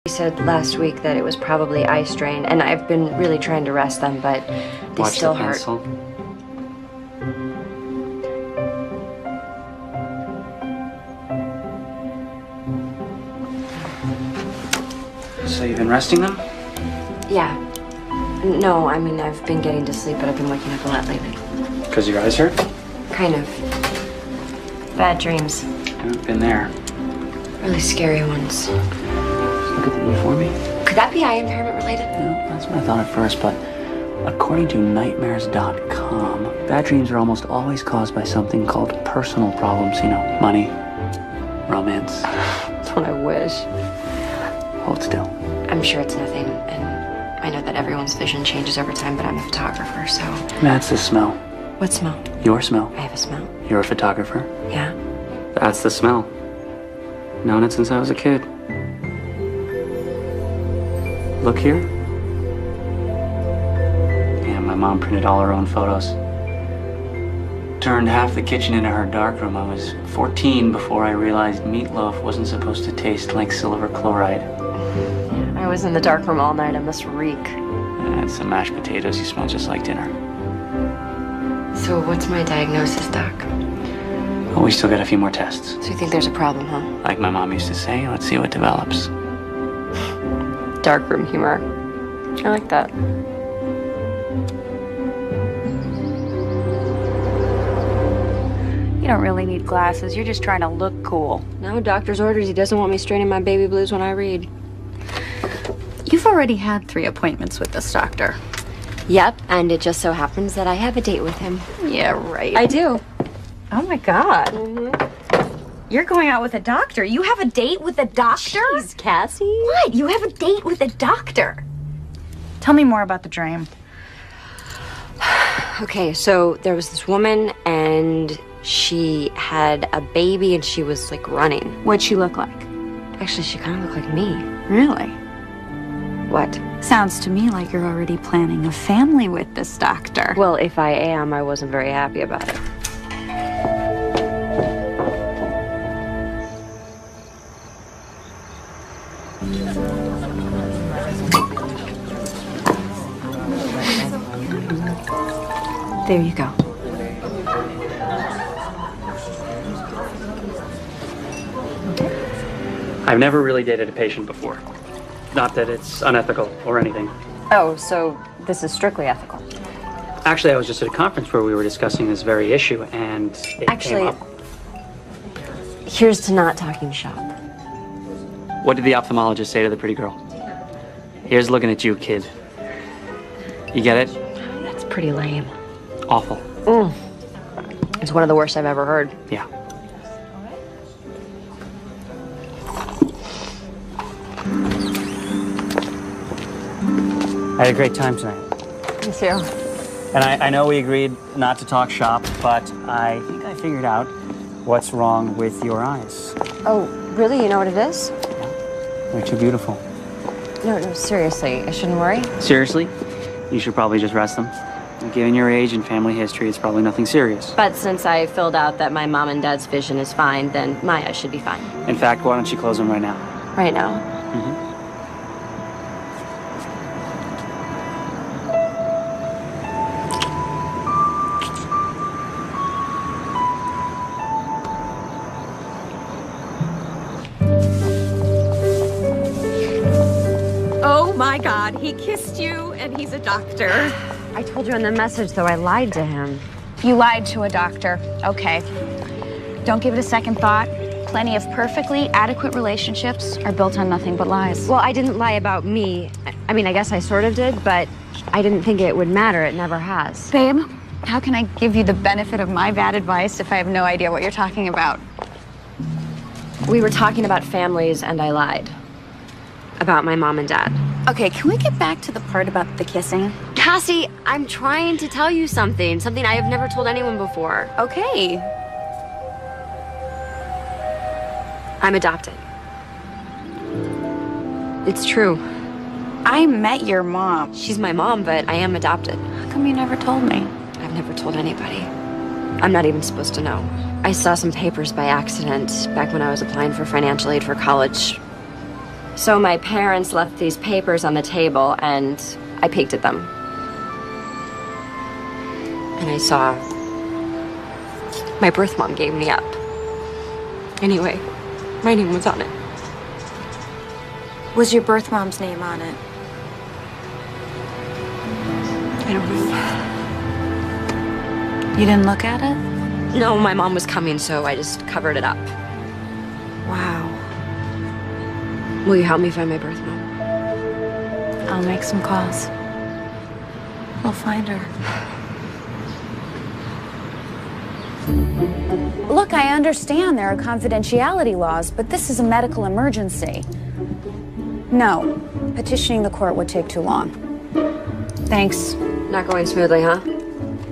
He said last week that it was probably eye strain, and I've been really trying to rest them, but they Watch still the hurt. pencil. So you've been resting them? Yeah. No, I mean, I've been getting to sleep, but I've been waking up a lot lately. Because your eyes hurt? Kind of. Bad dreams. I've been there. Really scary ones. Look at the E for me. Could that be eye impairment related? No, that's what I thought at first, but according to nightmares.com, bad dreams are almost always caused by something called personal problems. You know, money, romance. Don't I wish? Hold still. I'm sure it's nothing, and I know that everyone's vision changes over time, but I'm a photographer, so... That's the smell. What smell? Your smell. I have a smell. You're a photographer. Yeah? That's the smell. Known it since I was a kid. Look here. Yeah, my mom printed all her own photos. Turned half the kitchen into her darkroom. I was 14 before I realized meatloaf wasn't supposed to taste like silver chloride. I was in the darkroom all night. I must reek. I had some mashed potatoes. You smell just like dinner. So what's my diagnosis, Doc? Oh, we still got a few more tests. So you think there's a problem, huh? Like my mom used to say, let's see what develops. Darkroom humor. I like that. You don't really need glasses. You're just trying to look cool. No, doctor's orders. He doesn't want me straining my baby blues when I read. You've already had 3 appointments with this doctor. Yep, and it just so happens that I have a date with him. Yeah, right. I do. Oh my God. You're going out with a doctor. You have a date with a doctor? Jeez, Cassie. What? You have a date with a doctor? Tell me more about the dream. Okay, so there was this woman, and she had a baby, and she was, like, running. What'd she look like? Actually, she kind of looked like me. Really? What? Sounds to me like you're already planning a family with this doctor. Well, if I am, I wasn't very happy about it. There you go. I've never really dated a patient before. Not that it's unethical or anything. Oh, so this is strictly ethical. Actually, I was just at a conference where we were discussing this very issue, and it came up. Here's to not talking shop. What did the ophthalmologist say to the pretty girl? Here's looking at you, kid. You get it? That's pretty lame. Awful. It's one of the worst I've ever heard. Yeah. I had a great time tonight. Me too. And I know we agreed not to talk shop, but I think I figured out what's wrong with your eyes. Oh, really? You know what it is? They're too beautiful. No, seriously. I shouldn't worry? Seriously? You should probably just rest them. Given your age and family history, it's probably nothing serious. But since I filled out that my mom and dad's vision is fine, then my eyes should be fine. In fact, why don't you close them right now? Right now? Oh my God, he kissed you and he's a doctor. I told you in the message, though, I lied to him. You lied to a doctor. Okay. Don't give it a second thought. Plenty of perfectly adequate relationships are built on nothing but lies. Well, I didn't lie about me. I mean, I guess I sort of did, but I didn't think it would matter. It never has. Babe, how can I give you the benefit of my bad advice if I have no idea what you're talking about? We were talking about families, and I lied. About my mom and dad. Okay, can we get back to the part about the kissing? Cassie, I'm trying to tell you something. Something I have never told anyone before. Okay. I'm adopted. It's true. I met your mom. She's my mom, but I am adopted. How come you never told me? I've never told anybody. I'm not even supposed to know. I saw some papers by accident back when I was applying for financial aid for college. So my parents left these papers on the table, and I peeked at them. And I saw my birth mom gave me up. Anyway, my name was on it. Was your birth mom's name on it? I don't know. You didn't look at it? No, my mom was coming, so I just covered it up. Wow. Will you help me find my birth mom? I'll make some calls. We'll find her. Look, I understand there are confidentiality laws, but this is a medical emergency. No, petitioning the court would take too long. Thanks. Not going smoothly, huh?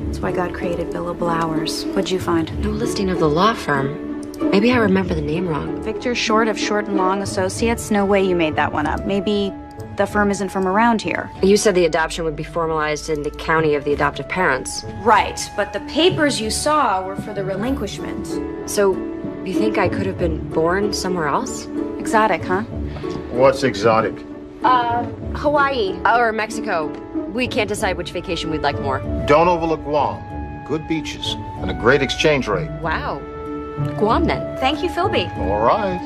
That's why God created billable hours. What'd you find? No listing of the law firm. Maybe I remember the name wrong. Victor Short of Short and Long Associates? No way you made that one up. Maybe the firm isn't from around here. You said the adoption would be formalized in the county of the adoptive parents. Right, but the papers you saw were for the relinquishment. So, you think I could have been born somewhere else? Exotic, huh? What's exotic? Hawaii. Or Mexico. We can't decide which vacation we'd like more. Don't overlook Guam. Good beaches and a great exchange rate. Wow. Guam, then. Thank you, Philby. All right.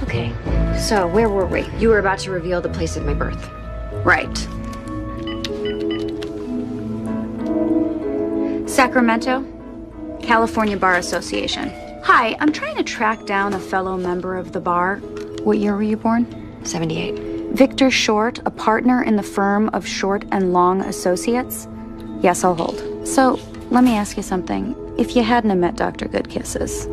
Okay, so where were we? You were about to reveal the place of my birth. Right. Sacramento, California Bar Association. Hi, I'm trying to track down a fellow member of the bar. What year were you born? 78. Victor Short, a partner in the firm of Short and Long Associates? Yes, I'll hold. So, let me ask you something. If you hadn't have met Dr. Goodkisses,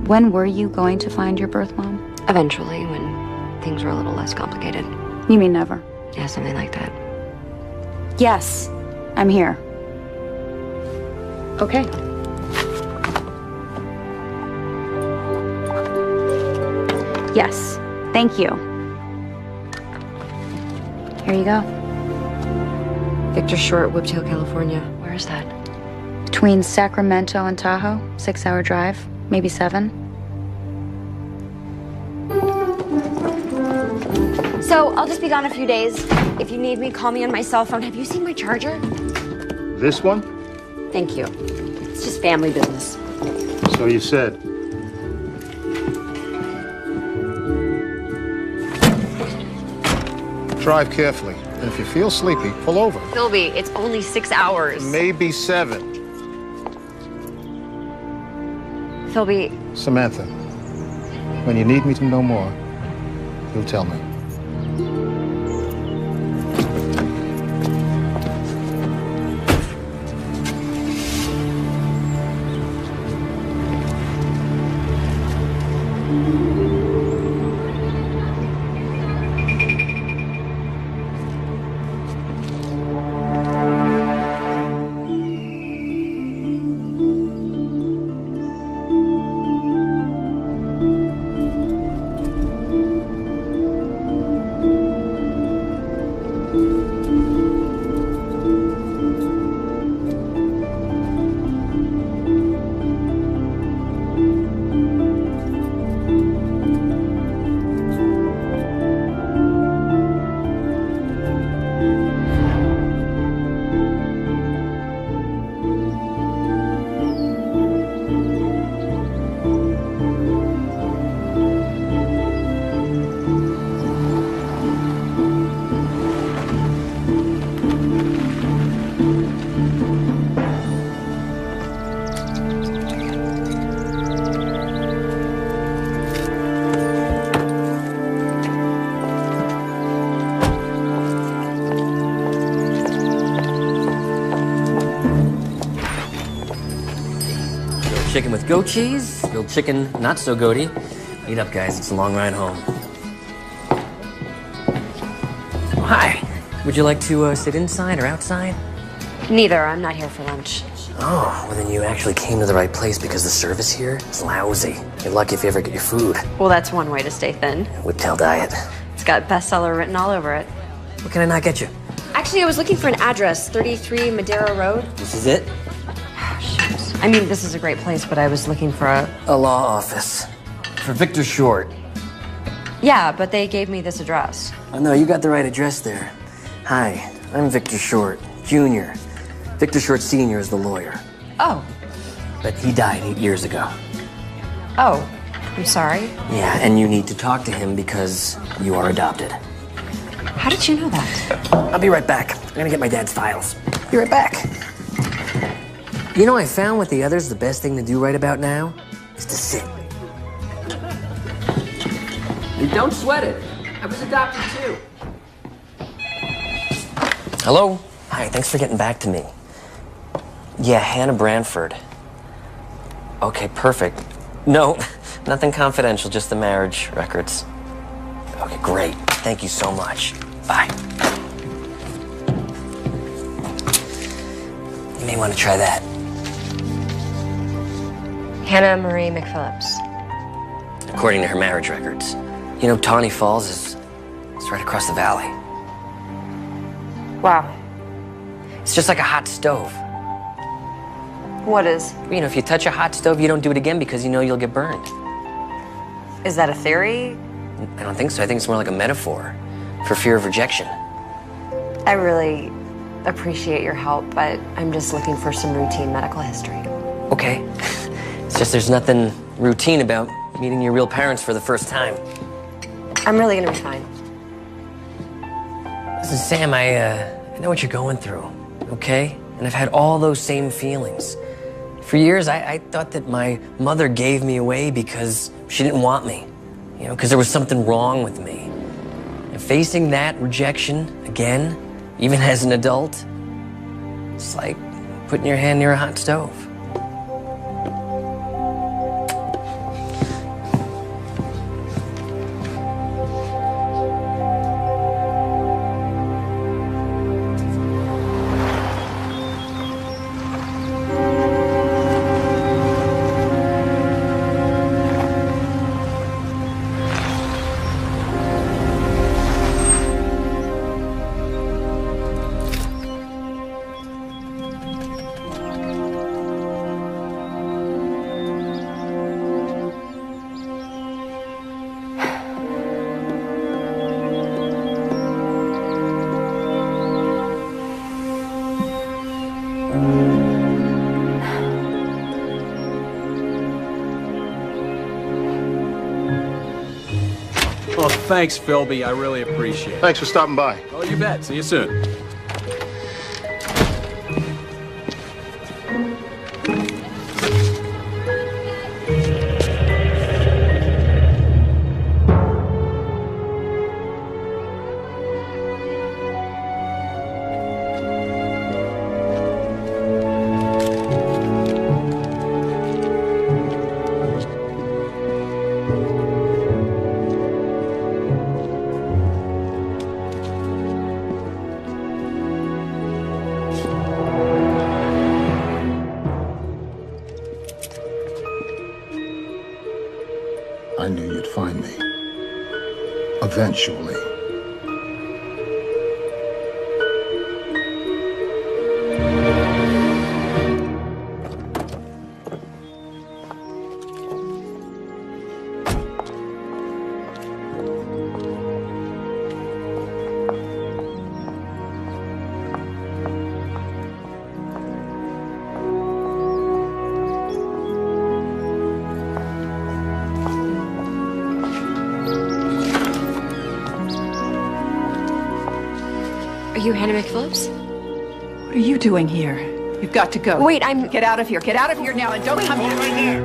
when were you going to find your birth mom? Eventually, when things were a little less complicated. You mean never? Yeah, something like that. Yes, I'm here. Okay. Yes, thank you. Here you go. Victor Short, Whiptail, California. Where is that? Between Sacramento and Tahoe, 6-hour drive, maybe 7. So, I'll just be gone a few days. If you need me, call me on my cell phone. Have you seen my charger? This one? Thank you. It's just family business. So you said. Drive carefully. And if you feel sleepy, pull over. Philby, it's only 6 hours. Maybe 7. Philby, Samantha, when you need me to know more, you'll tell me. Chicken with goat cheese, grilled chicken not so goaty. Eat up, guys, it's a long ride home. Oh, hi. Would you like to sit inside or outside? neither. I'm not here for lunch. Oh, well then you actually came to the right place because the service here is lousy. You're lucky if you ever get your food. Well, that's one way to stay thin. Whiptail diet. It's got bestseller written all over it. What can I not get you? Actually, I was looking for an address, 33 Madera Road. This is it? Shoot. I mean, this is a great place, but I was looking for A law office. For Victor Short. Yeah, but they gave me this address. Oh, no, you got the right address there. Hi, I'm Victor Short, Jr. Victor Short Sr. is the lawyer. Oh. But he died 8 years ago. Oh, I'm sorry. Yeah, and you need to talk to him because you are adopted. How did you know that? I'll be right back. I'm gonna get my dad's files. Be right back. You know, I found with the others the best thing to do right about now is to sit. And don't sweat it. I was adopted too. Hello? Hi, thanks for getting back to me. Yeah, Hannah Branford. Okay, perfect. No, nothing confidential, just the marriage records. Okay, great. Thank you so much. Bye. You may want to try that. Hannah Marie McPhillips. According to her marriage records. You know, Tawny Falls is right across the valley. Wow. It's just like a hot stove. What is? You know, if you touch a hot stove, you don't do it again because you know you'll get burned. Is that a theory? I don't think so. I think it's more like a metaphor for fear of rejection. I really appreciate your help, but I'm just looking for some routine medical history. Okay. It's just there's nothing routine about meeting your real parents for the first time. I'm really gonna be fine. Listen, Sam, I know what you're going through, okay? And I've had all those same feelings. For years, I thought that my mother gave me away because she didn't want me, you know, because there was something wrong with me. And facing that rejection again, even as an adult, it's like putting your hand near a hot stove. Well, thanks, Philby. I really appreciate it. Thanks for stopping by. Oh, you bet. See you soon. I knew you'd find me. Eventually. Are you Hannah McPhillips? What are you doing here? You've got to go. Wait, I'm... Get out of here. Get out of here now and don't come back in here.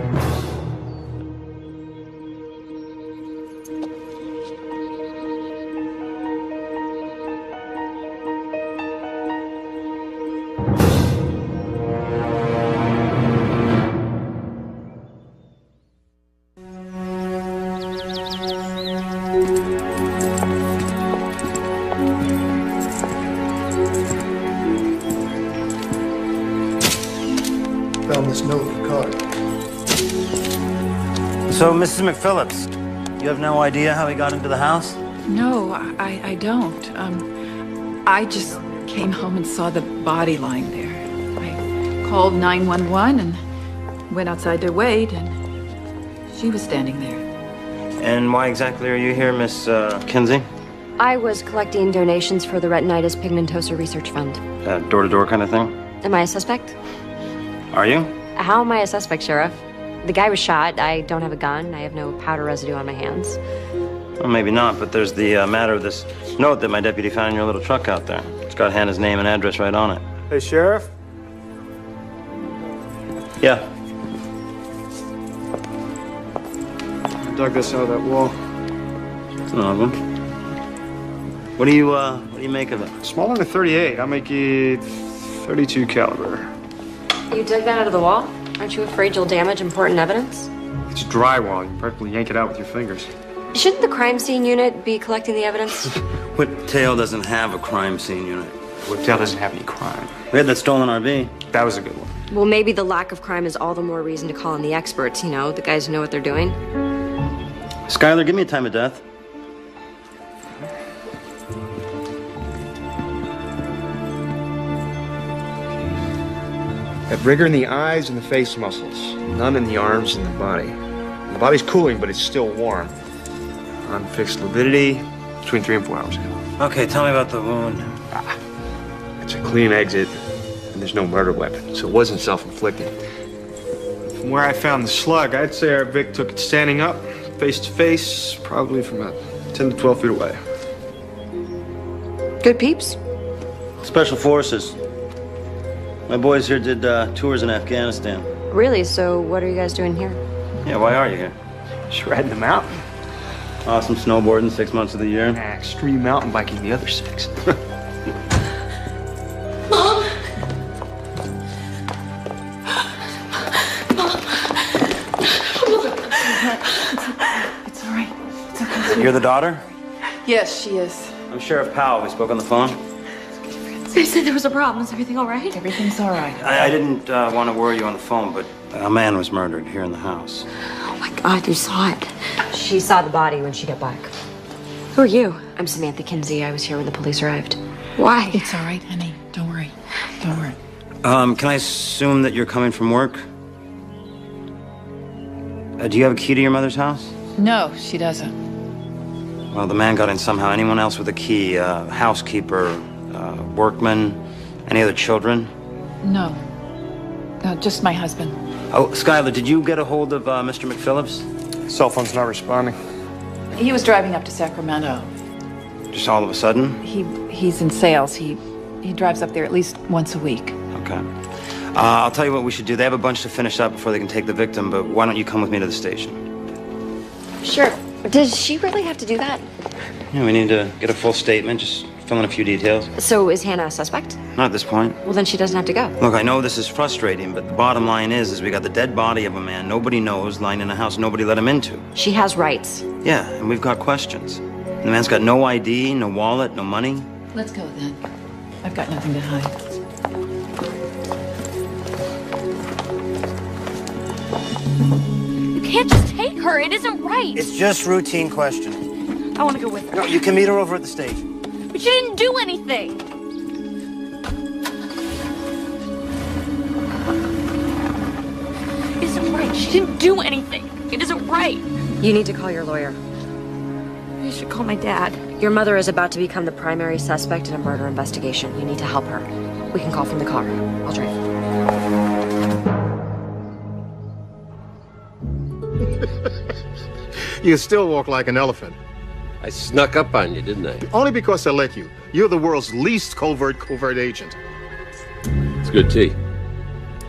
Found this note in the car. So, Mrs. McPhillips, you have no idea how he got into the house? No, I don't. I just came home and saw the body lying there. I called 911 and went outside to wait, and she was standing there. And why exactly are you here, Miss Kinsey? I was collecting donations for the Retinitis Pigmentosa Research Fund. Door-to-door kind of thing? Am I a suspect? Are you? How am I a suspect, Sheriff? The guy was shot. I don't have a gun. I have no powder residue on my hands. Well, maybe not, but there's the matter of this note that my deputy found in your little truck out there. It's got Hannah's name and address right on it. Hey, Sheriff? Yeah. I dug this out of that wall. It's an odd one. What do you make of it? Smaller than a 38. I'll make it 32 caliber. You dug that out of the wall? Aren't you afraid you'll damage important evidence? It's drywall. You can practically yank it out with your fingers. Shouldn't the crime scene unit be collecting the evidence? Whiptail doesn't have a crime scene unit. Whiptail doesn't have any crime. We had that stolen RV. That was a good one. Well, maybe the lack of crime is all the more reason to call in the experts, you know, the guys who know what they're doing. Skylar, give me a time of death. Got rigor in the eyes and the face muscles. None in the arms and the body. The body's cooling, but it's still warm. Unfixed lividity between 3 and 4 hours ago. Okay, tell me about the wound. It's a clean exit, and there's no murder weapon, so it wasn't self-inflicted. From where I found the slug, I'd say our Vic took it standing up, face to face, probably from about 10 to 12 feet away. Good peeps. Special Forces. My boys here did tours in Afghanistan. Really? So what are you guys doing here? Yeah, why are you here? Shredding the mountain. Awesome snowboarding 6 months of the year. Extreme mountain biking the other 6. Mom! It's all right. It's okay. You're the daughter? Yes, she is. I'm Sheriff Powell. We spoke on the phone. They said there was a problem. Is everything all right? Everything's all right. I didn't want to worry you on the phone, but a man was murdered here in the house. Oh my God, you saw it. She saw the body when she got back. Who are you? I'm Samantha Kinsey. I was here when the police arrived. Why? It's all right, honey. Don't worry. Don't worry. Can I assume that you're coming from work? Do you have a key to your mother's house? No, she doesn't. Well, the man got in somehow. Anyone else with a key? Housekeeper, workman, any other children? No. No, just my husband. Oh, Skylar, did you get a hold of Mr. McPhillips? Cell phone's not responding. He was driving up to Sacramento. Just all of a sudden? He's in sales. He drives up there at least once a week. Okay. I'll tell you what we should do. They have a bunch to finish up before they can take the victim, but why don't you come with me to the station? Sure. Does she really have to do that? Yeah, we need to get a full statement, just fill in a few details. So is Hannah a suspect? Not at this point. Well, then she doesn't have to go. Look, I know this is frustrating, but the bottom line is we got the dead body of a man nobody knows lying in a house nobody let him into. She has rights. Yeah, and we've got questions. And the man's got no ID, no wallet, no money. Let's go then. I've got nothing to hide. You can't just take her. It isn't right. It's just routine questioning. I want to go with her. No, you can meet her over at the station. But she didn't do anything. It isn't right. She didn't do anything. It isn't right. You need to call your lawyer. I should call my dad. Your mother is about to become the primary suspect in a murder investigation. You need to help her. We can call from the car. I'll drive. You still walk like an elephant. I snuck up on you, didn't I? Only because I let you. You're the world's least covert agent. It's good tea.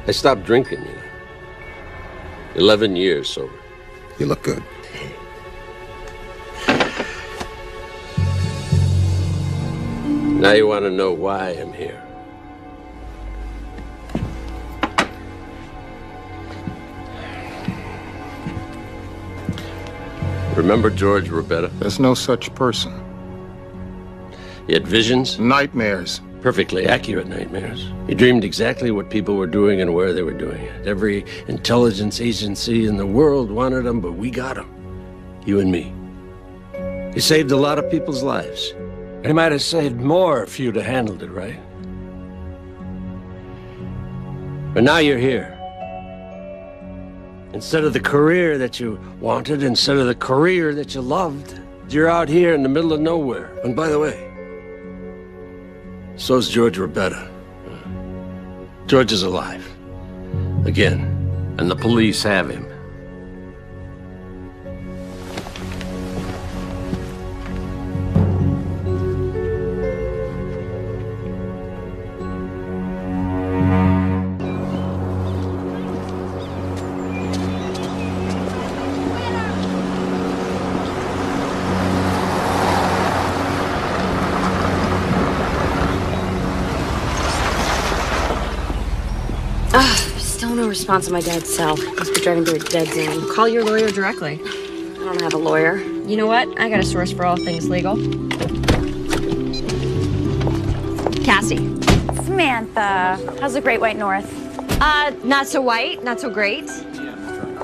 I stopped drinking, you know. 11 years sober. You look good. Now you want to know why I'm here. Remember George Robetta? There's no such person. He had visions? Nightmares. Perfectly accurate nightmares. He dreamed exactly what people were doing and where they were doing it. Every intelligence agency in the world wanted him, but we got him. You and me. He saved a lot of people's lives. He might have saved more if you'd have handled it right. But now you're here. Instead of the career that you wanted, instead of the career that you loved, you're out here in the middle of nowhere. And by the way, so's George Rabetta. George is alive. Again. And the police have him. Still no response on my dad's cell. Must be driving through a dead zone. Call your lawyer directly. I don't have a lawyer. You know what? I got a source for all things legal. Cassie. Samantha, how's the Great White North? Not so white, not so great.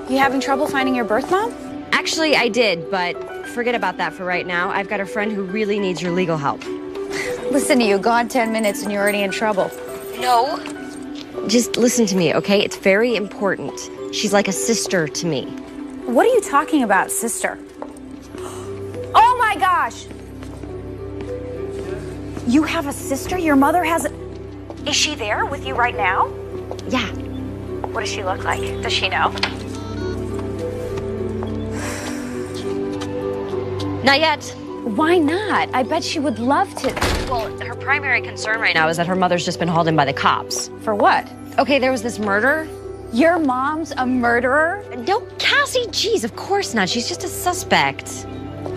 You having trouble finding your birth mom? Actually, I did, but forget about that for right now. I've got a friend who really needs your legal help. Listen to you, gone 10 minutes and you're already in trouble. No. Just listen to me, okay? It's very important. She's like a sister to me. What are you talking about, sister? Oh my gosh! You have a sister? Your mother has a... Is she there with you right now? Yeah. What does she look like? Does she know? Not yet. Why not? I bet she would love to. Well, her primary concern right now is that her mother's just been hauled in by the cops. For what? Okay, there was this murder. Your mom's a murderer? No, Cassie, geez, of course not. She's just a suspect.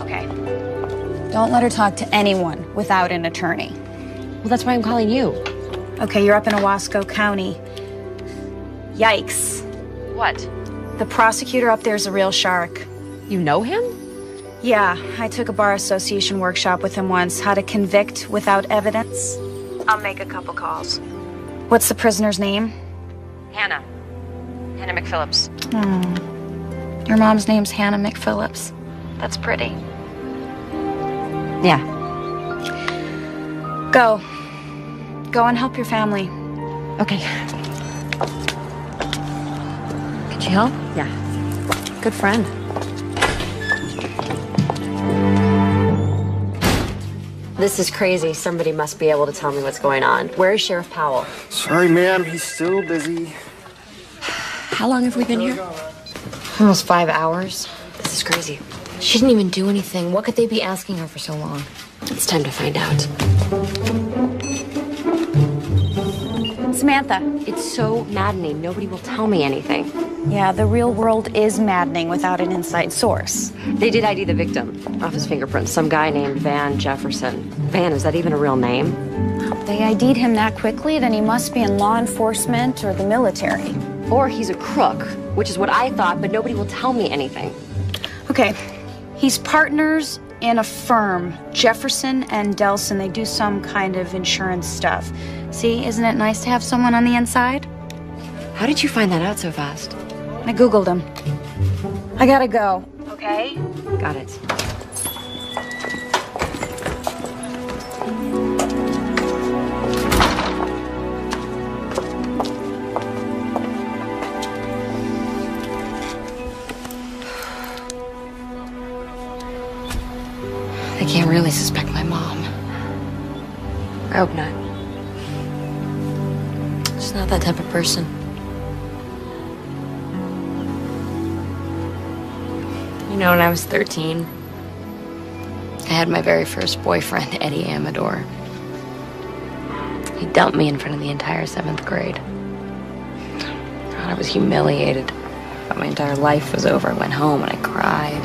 Okay. Don't let her talk to anyone without an attorney. Well, that's why I'm calling you. Okay, you're up in Owasco County. Yikes. What? The prosecutor up there's a real shark. You know him? Yeah, I took a bar association workshop with him once. How to convict without evidence. I'll make a couple calls. What's the prisoner's name? Hannah. Hannah McPhillips. Your mom's name's Hannah McPhillips. That's pretty. Yeah. Go. Go and help your family. Okay. Could you help? Yeah. Good friend. This is crazy. Somebody must be able to tell me what's going on. Where is Sheriff Powell? Sorry, ma'am. He's still busy. How long have we been here? Almost 5 hours. This is crazy. She didn't even do anything. What could they be asking her for so long? It's time to find out. Samantha. It's so maddening. Nobody will tell me anything. Yeah, the real world is maddening without an inside source. They did ID the victim off his fingerprints. Some guy named Van Jefferson. Van, is that even a real name? They ID'd him that quickly, then he must be in law enforcement or the military. Or he's a crook, which is what I thought, but nobody will tell me anything. Okay, he's partners in a firm, Jefferson and Delson. They do some kind of insurance stuff. See, isn't it nice to have someone on the inside? How did you find that out so fast? I Googled him. I gotta go. Okay? Got it. They can't really suspect my mom. I hope not. She's not that type of person. You know, when I was 13, I had my very first boyfriend, Eddie Amador. He dumped me in front of the entire 7th grade. God, I was humiliated. I thought my entire life was over. I went home and I cried.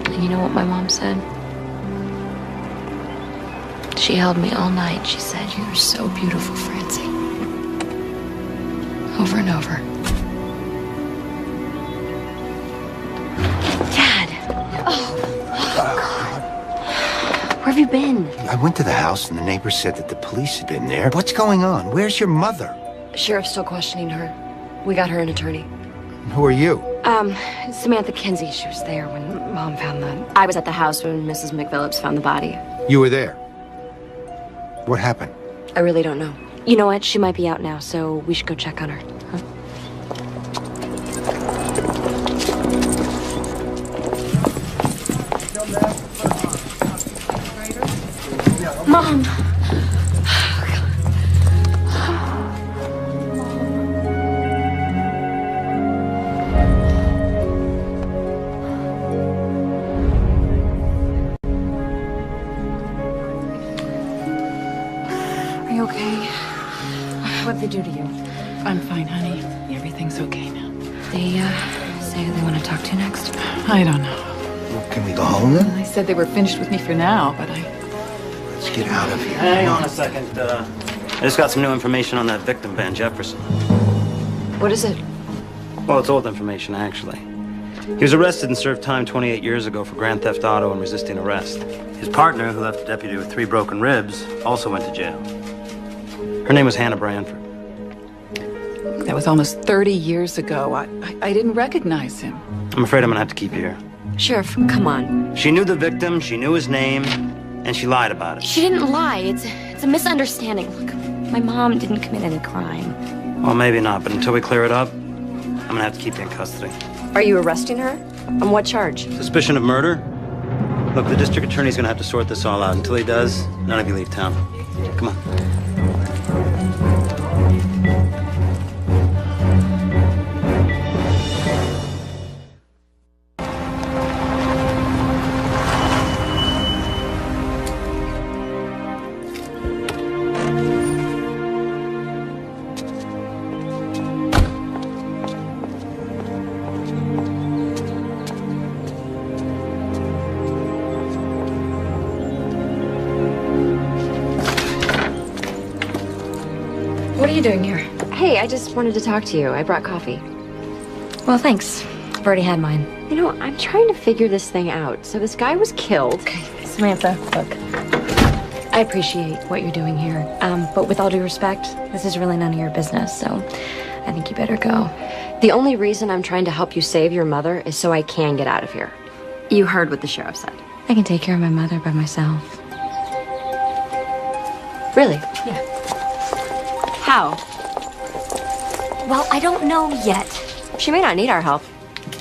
And you know what my mom said? She held me all night. She said, "You're so beautiful, Francie." Over and over. Where have you been? I went to the house and the neighbor said that the police had been there. What's going on? Where's your mother? Sheriff's still questioning her. We got her an attorney. Who are you? Samantha Kinsey. She was there when Mom found the... I was at the house when Mrs. McPhillips found the body. You were there. What happened? I really don't know. You know what? She might be out now, so we should go check on her. Huh? Mom! Are you okay? What'd they do to you? I'm fine, honey. Everything's okay now. They, say who they want to talk to next? I don't know. Well, can we go home then? I said they were finished with me for now, but Let's get out of here. Hang on a second. I just got some new information on that victim, Van Jefferson. What is it? Well, it's old information, actually. He was arrested and served time 28 years ago for grand theft auto and resisting arrest. His partner, who left the deputy with 3 broken ribs, also went to jail. Her name was Hannah Branford. that was almost 30 years ago. I didn't recognize him. I'm afraid I'm gonna have to keep you here. Sheriff, come on. She knew the victim, she knew his name, and she lied about it. She didn't lie. It's a misunderstanding. Look, my mom didn't commit any crime. Well, maybe not, but until we clear it up, I'm gonna have to keep you in custody. Are you arresting her? On what charge? Suspicion of murder? Look, the district attorney's gonna have to sort this all out. Until he does, none of you leave town. Come on. What are you doing here? Hey, I just wanted to talk to you. I brought coffee. Well, thanks. I've already had mine. You know, I'm trying to figure this thing out. So this guy was killed. Okay, Samantha, look. I appreciate what you're doing here. But with all due respect, this is really none of your business, so I think you better go. The only reason I'm trying to help you save your mother is so I can get out of here. You heard what the sheriff said. I can take care of my mother by myself. Really? Yeah. How? Well, I don't know yet. She may not need our help.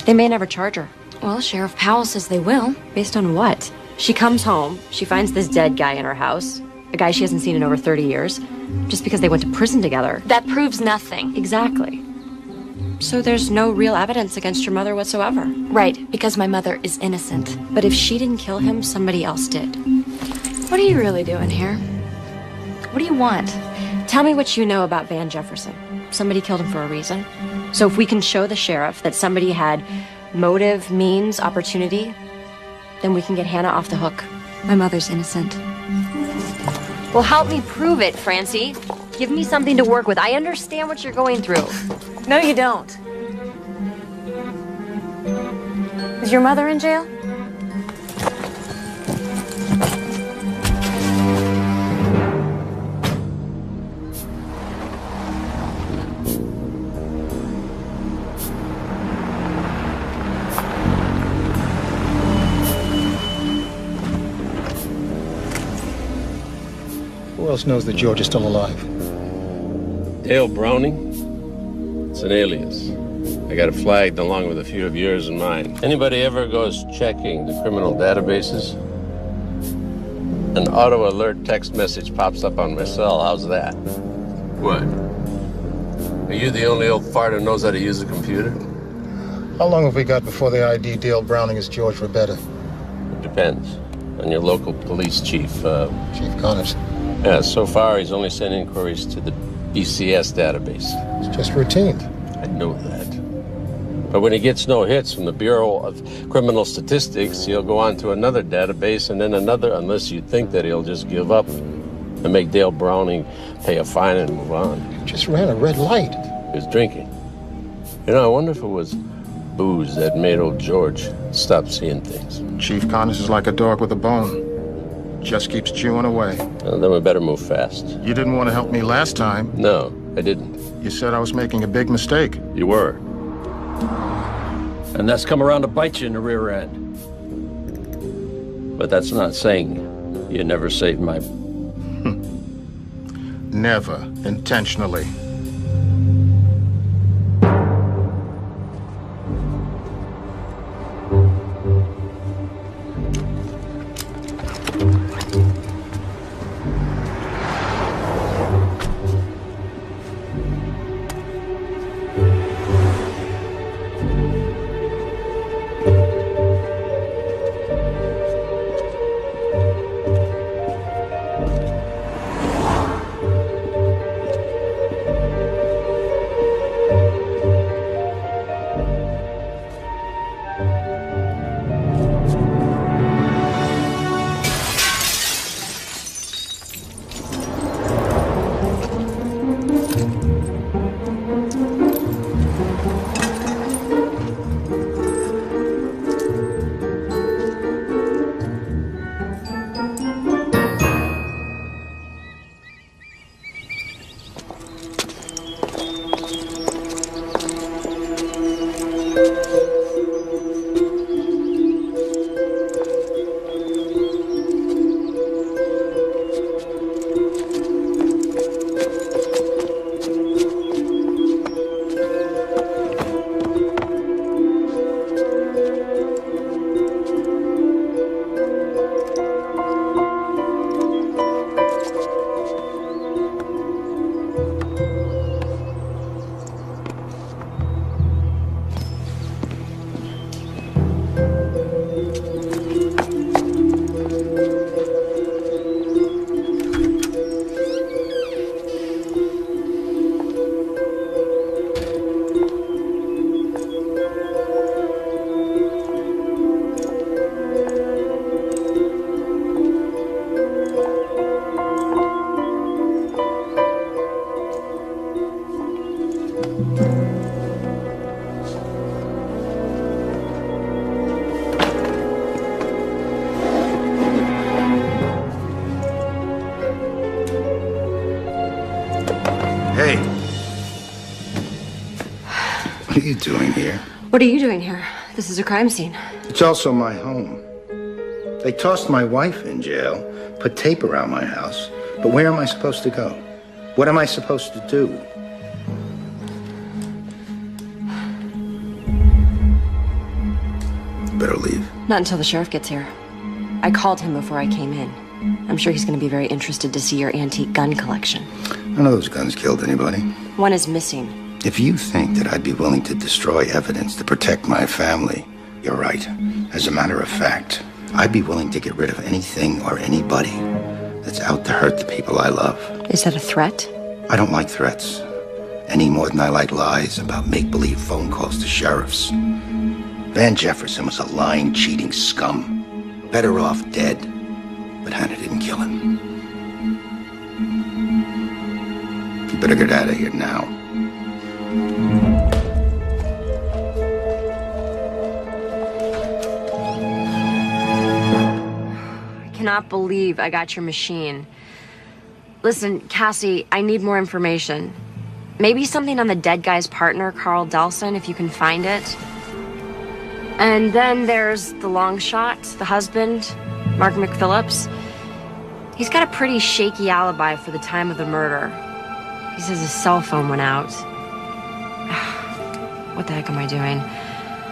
They may never charge her. Well, Sheriff Powell says they will. Based on what? She comes home, she finds this dead guy in her house, a guy she hasn't seen in over 30 years, just because they went to prison together. That proves nothing. Exactly. So there's no real evidence against your mother whatsoever. Right, because my mother is innocent. But if she didn't kill him, somebody else did. What are you really doing here? What do you want? Tell me what you know about Van Jefferson. Somebody killed him for a reason. So if we can show the sheriff that somebody had motive, means, opportunity, then we can get Hannah off the hook. My mother's innocent. Well, help me prove it, Francie. Give me something to work with. I understand what you're going through. No, you don't. Is your mother in jail? Who else knows that George is still alive? Dale Browning? It's an alias. I got it flagged along with a few of yours and mine. Anybody ever goes checking the criminal databases? An auto alert text message pops up on my cell. How's that? What? Are you the only old fart who knows how to use a computer? How long have we got before they ID Dale Browning as George Robetta? It depends on your local police chief. Chief Connors. Yeah, so far he's only sent inquiries to the BCS database. It's just routine. I know that. But when he gets no hits from the Bureau of Criminal Statistics, he'll go on to another database and then another, unless you think that he'll just give up and make Dale Browning pay a fine and move on. You just ran a red light. He was drinking. You know, I wonder if it was booze that made old George stop seeing things. Chief Connors is like a dog with a bone. Just keeps chewing away. Well, then we better move fast. You didn't want to help me last time. No, I didn't. You said I was making a big mistake. You were. And that's come around to bite you in the rear end. But that's not saying you never saved my... Never, intentionally. are you doing here? What are you doing here? This is a crime scene. It's also my home. They tossed my wife in jail, put tape around my house. But where am I supposed to go? What am I supposed to do? Better leave. Not until the sheriff gets here. I called him before I came in. I'm sure he's going to be very interested to see your antique gun collection. None of those guns killed anybody. One is missing. If you think that I'd be willing to destroy evidence to protect my family, you're right. As a matter of fact, I'd be willing to get rid of anything or anybody that's out to hurt the people I love. Is that a threat? I don't like threats, any more than I like lies about make-believe phone calls to sheriffs. Van Jefferson was a lying, cheating scum. Better off dead, but Hannah didn't kill him. You better get out of here now. I cannot believe I got your machine. Listen, Cassie, I need more information. Maybe something on the dead guy's partner, Carl Delson, if you can find it. And then there's the long shot, the husband, Mark McPhillips. He's got a pretty shaky alibi for the time of the murder. He says his cell phone went out. What the heck am I doing?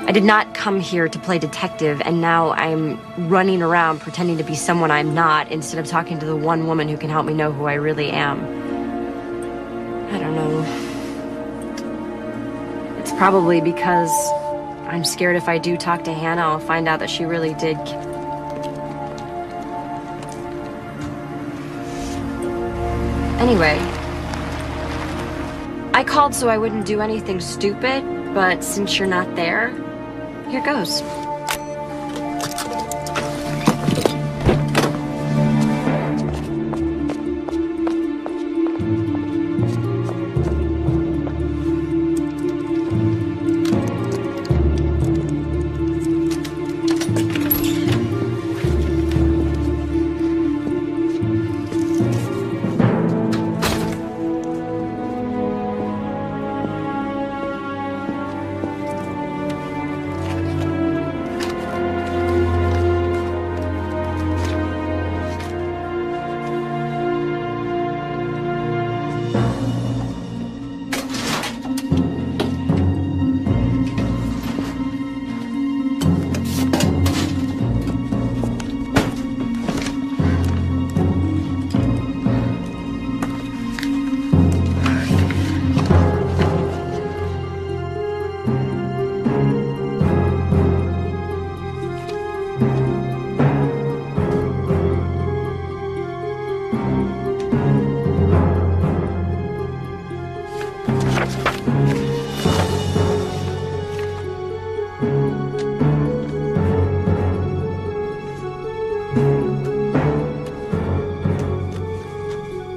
I did not come here to play detective, and now I'm running around pretending to be someone I'm not instead of talking to the one woman who can help me know who I really am. I don't know. It's probably because I'm scared if I do talk to Hannah, I'll find out that she really did. Anyway, I called so I wouldn't do anything stupid, but since you're not there, here goes.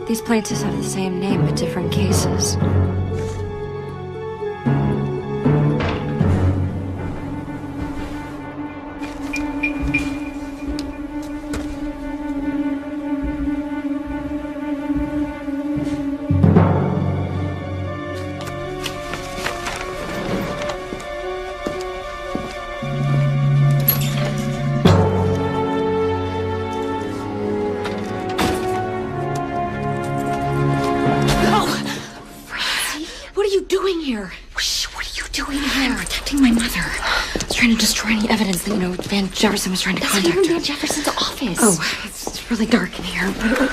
These plaintiffs have the same name, but different cases. Destroy any evidence that, Van Jefferson was trying to contact her. That's Van Jefferson's office. Oh, it's really dark in here.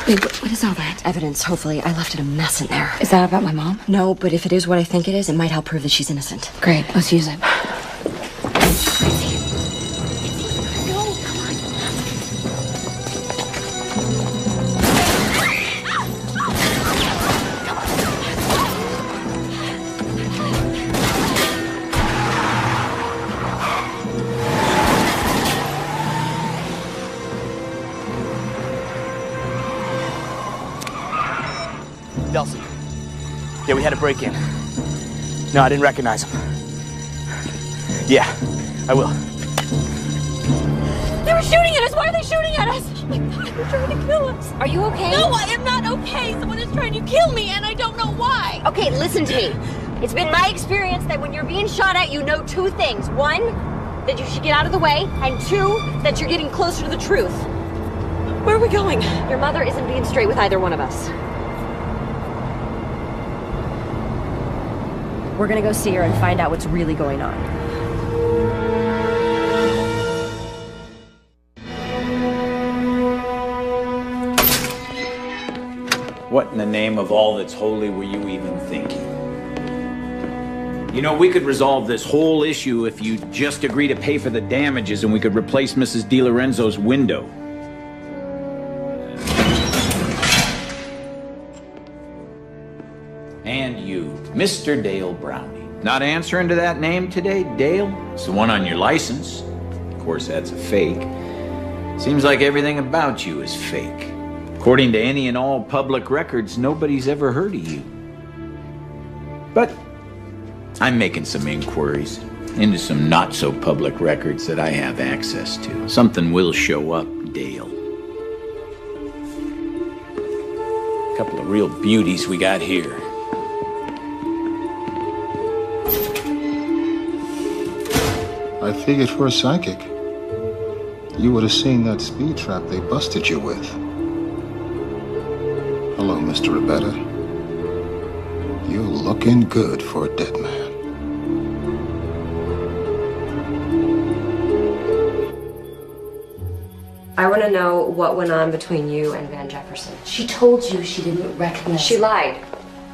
Wait, what is all that? Evidence, hopefully. I left it a mess in there. Is that about my mom? No, but if it is what I think it is, it might help prove that she's innocent. Great, let's use it. Delson. Yeah, we had a break-in. No, I didn't recognize him. Yeah, I will. They were shooting at us! Why are they shooting at us? Oh my God, they're trying to kill us. Are you okay? No, I am not okay. Someone is trying to kill me, and I don't know why. Okay, listen to me. It's been my experience that when you're being shot at, you know two things. One, that you should get out of the way, and two, that you're getting closer to the truth. Where are we going? Your mother isn't being straight with either one of us. We're gonna go see her and find out what's really going on. What in the name of all that's holy were you even thinking? You know, we could resolve this whole issue if you just agree to pay for the damages and we could replace Mrs. DiLorenzo's window. And you, Mr. Dale Brownie. Not answering to that name today, Dale? It's the one on your license. Of course, that's a fake. Seems like everything about you is fake. According to any and all public records, nobody's ever heard of you. But I'm making some inquiries into some not-so-public records that I have access to. Something will show up, Dale. A couple of real beauties we got here. I figured for a psychic, you would have seen that speed trap they busted you with. Hello, Mr. Rebecca. You're looking good for a dead man. I want to know what went on between you and Van Jefferson. She told you she didn't recognize She lied.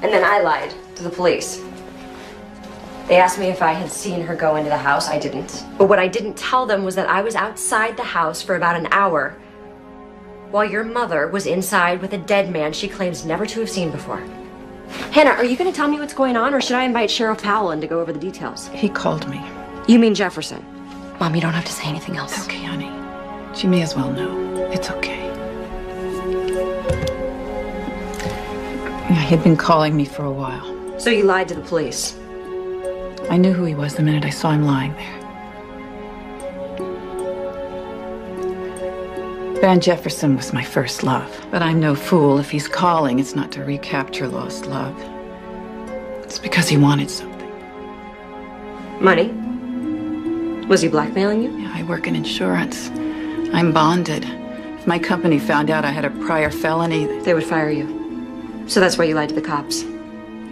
And then I lied to the police. They asked me if I had seen her go into the house. I didn't. But what I didn't tell them was that I was outside the house for about an hour while your mother was inside with a dead man she claims never to have seen before. Hannah, are you going to tell me what's going on, or should I invite Sheriff Powell in to go over the details? He called me. You mean Jefferson? Mom, you don't have to say anything else. It's okay, honey. She may as well know. It's okay. He'd been calling me for a while. So you lied to the police? I knew who he was the minute I saw him lying there. Van Jefferson was my first love. But I'm no fool. If he's calling, it's not to recapture lost love. It's because he wanted something. Money? Was he blackmailing you? Yeah, I work in insurance. I'm bonded. If my company found out I had a prior felony, they would fire you. So that's why you lied to the cops.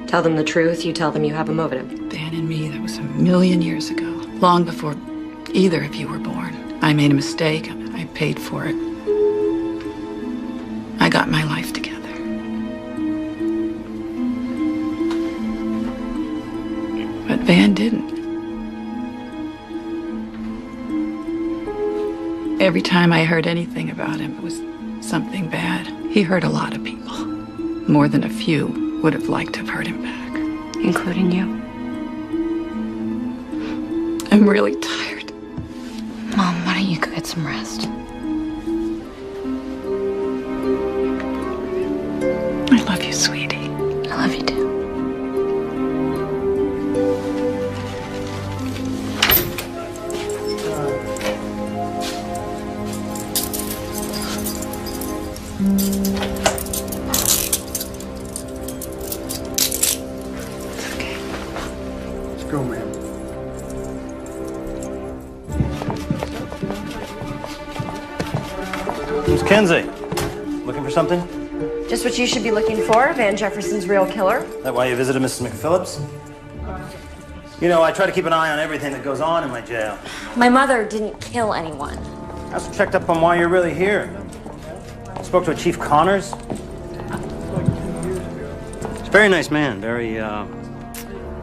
Tell them the truth, you tell them you have a motive. Van and me, that was 1,000,000 years ago. Long before either of you were born. I made a mistake. I paid for it. I got my life together. But Van didn't. Every time I heard anything about him, it was something bad. He hurt a lot of people. More than a few would have liked to have hurt him back. Including you. I'm really tired. Mom, why don't you go get some rest? I love you, sweetie. I love you too. Let's go, man. Who's Kenzie? Looking for something? Just what you should be looking for, Van Jefferson's real killer. That why you visited Mrs. McPhillips? You know, I try to keep an eye on everything that goes on in my jail. My mother didn't kill anyone. I also checked up on why you're really here. Spoke to a Chief Connors. He's a very nice man, very,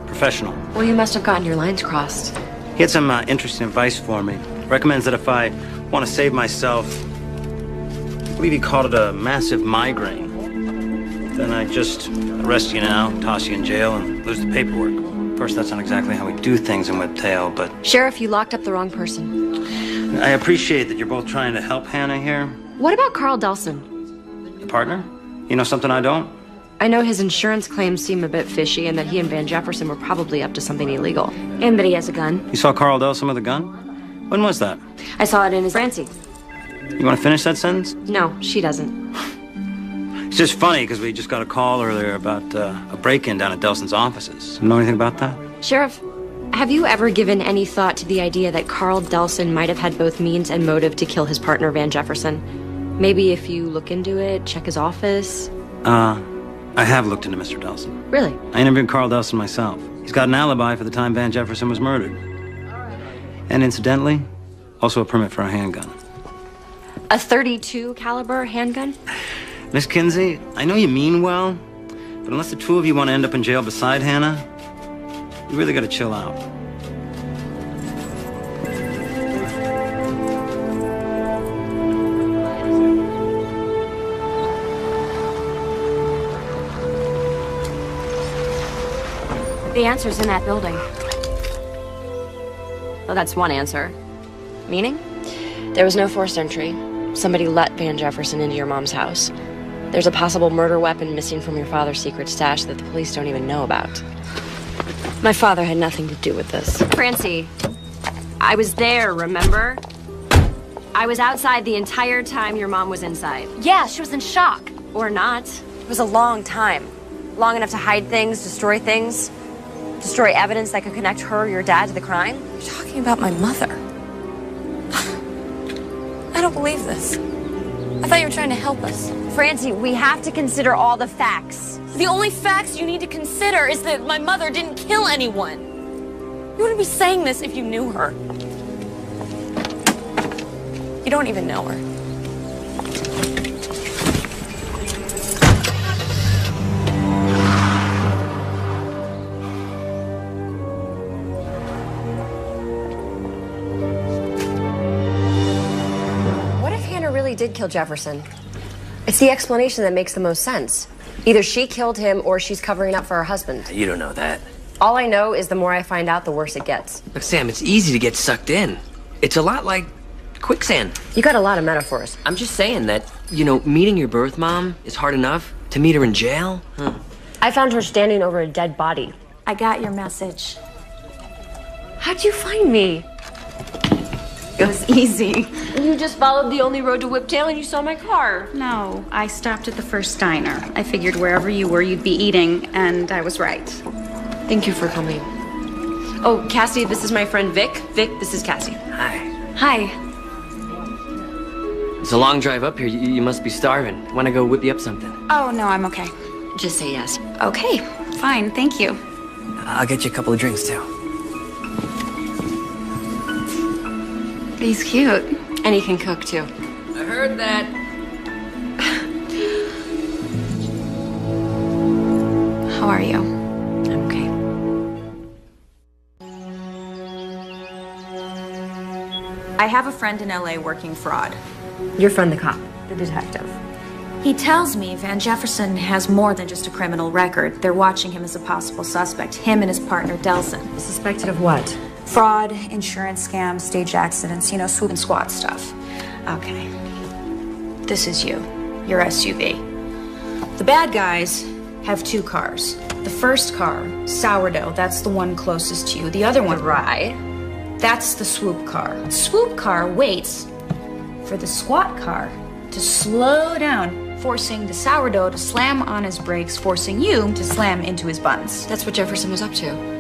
professional. Well, you must have gotten your lines crossed. He had some interesting advice for me. Recommends that if I want to save myself, I believe he called it a massive migraine, then I just arrest you now, toss you in jail, and lose the paperwork. Of course, that's not exactly how we do things in Whiptail, but... Sheriff, you locked up the wrong person. I appreciate that you're both trying to help Hannah here. What about Carl Delson? The partner? You know something I don't? I know his insurance claims seem a bit fishy and that he and Van Jefferson were probably up to something illegal. And that he has a gun. You saw Carl Delson with a gun? When was that? I saw it in his Francie. You want to finish that sentence? No, she doesn't. It's just funny because we just got a call earlier about a break-in down at Delson's offices. Know anything about that? Sheriff, have you ever given any thought to the idea that Carl Delson might have had both means and motive to kill his partner, Van Jefferson? Maybe if you look into it, check his office? I have looked into Mr. Delson. Really? I interviewed Carl Delson myself. He's got an alibi for the time Van Jefferson was murdered. And incidentally, also a permit for a handgun. A .32 caliber handgun? Miss Kinsey, I know you mean well, but unless the two of you want to end up in jail beside Hannah, you really gotta chill out. The answer's in that building. Well, that's one answer. Meaning? There was no forced entry. Somebody let Van Jefferson into your mom's house. There's a possible murder weapon missing from your father's secret stash that the police don't even know about. My father had nothing to do with this. Francie, I was there, remember? I was outside the entire time your mom was inside. Yeah, she was in shock. Or not. It was a long time. Long enough to hide things, destroy things. Destroy evidence that could connect her or your dad to the crime. You're talking about my mother. I don't believe this. I thought you were trying to help us. Francie, we have to consider all the facts. The only facts you need to consider is that my mother didn't kill anyone. You wouldn't be saying this if you knew her. You don't even know her. What if Hannah really did kill Jefferson? It's the explanation that makes the most sense. Either she killed him or she's covering up for her husband. You don't know that. All I know is the more I find out, the worse it gets. Look, Sam, it's easy to get sucked in. It's a lot like quicksand. You got a lot of metaphors. I'm just saying that, meeting your birth mom is hard enough. To meet her in jail? I found her standing over a dead body. I got your message. How'd you find me? It was easy. You just followed the only road to Whiptail and you saw my car. No, I stopped at the first diner. I figured wherever you were, you'd be eating, and I was right. Thank you for coming. Oh, Cassie, this is my friend Vic. Vic, this is Cassie. Hi. Hi. It's a long drive up here. You must be starving. Want to go whip you up something? Oh, no, I'm okay. Just say yes. Okay, fine, thank you. I'll get you a couple of drinks, too. He's cute. And he can cook, too. I heard that. How are you? I'm okay. I have a friend in LA working fraud. Your friend, the cop, the detective. He tells me Van Jefferson has more than just a criminal record. They're watching him as a possible suspect, him and his partner, Delson. Suspected of what? Fraud, insurance scams, staged accidents, swoop and squat stuff. Okay. This is you, your SUV. The bad guys have two cars. The first car, Sourdough, that's the one closest to you. The other one, Rye, that's the swoop car. Swoop car waits for the squat car to slow down, forcing the Sourdough to slam on his brakes, forcing you to slam into his buns. That's what Jefferson was up to.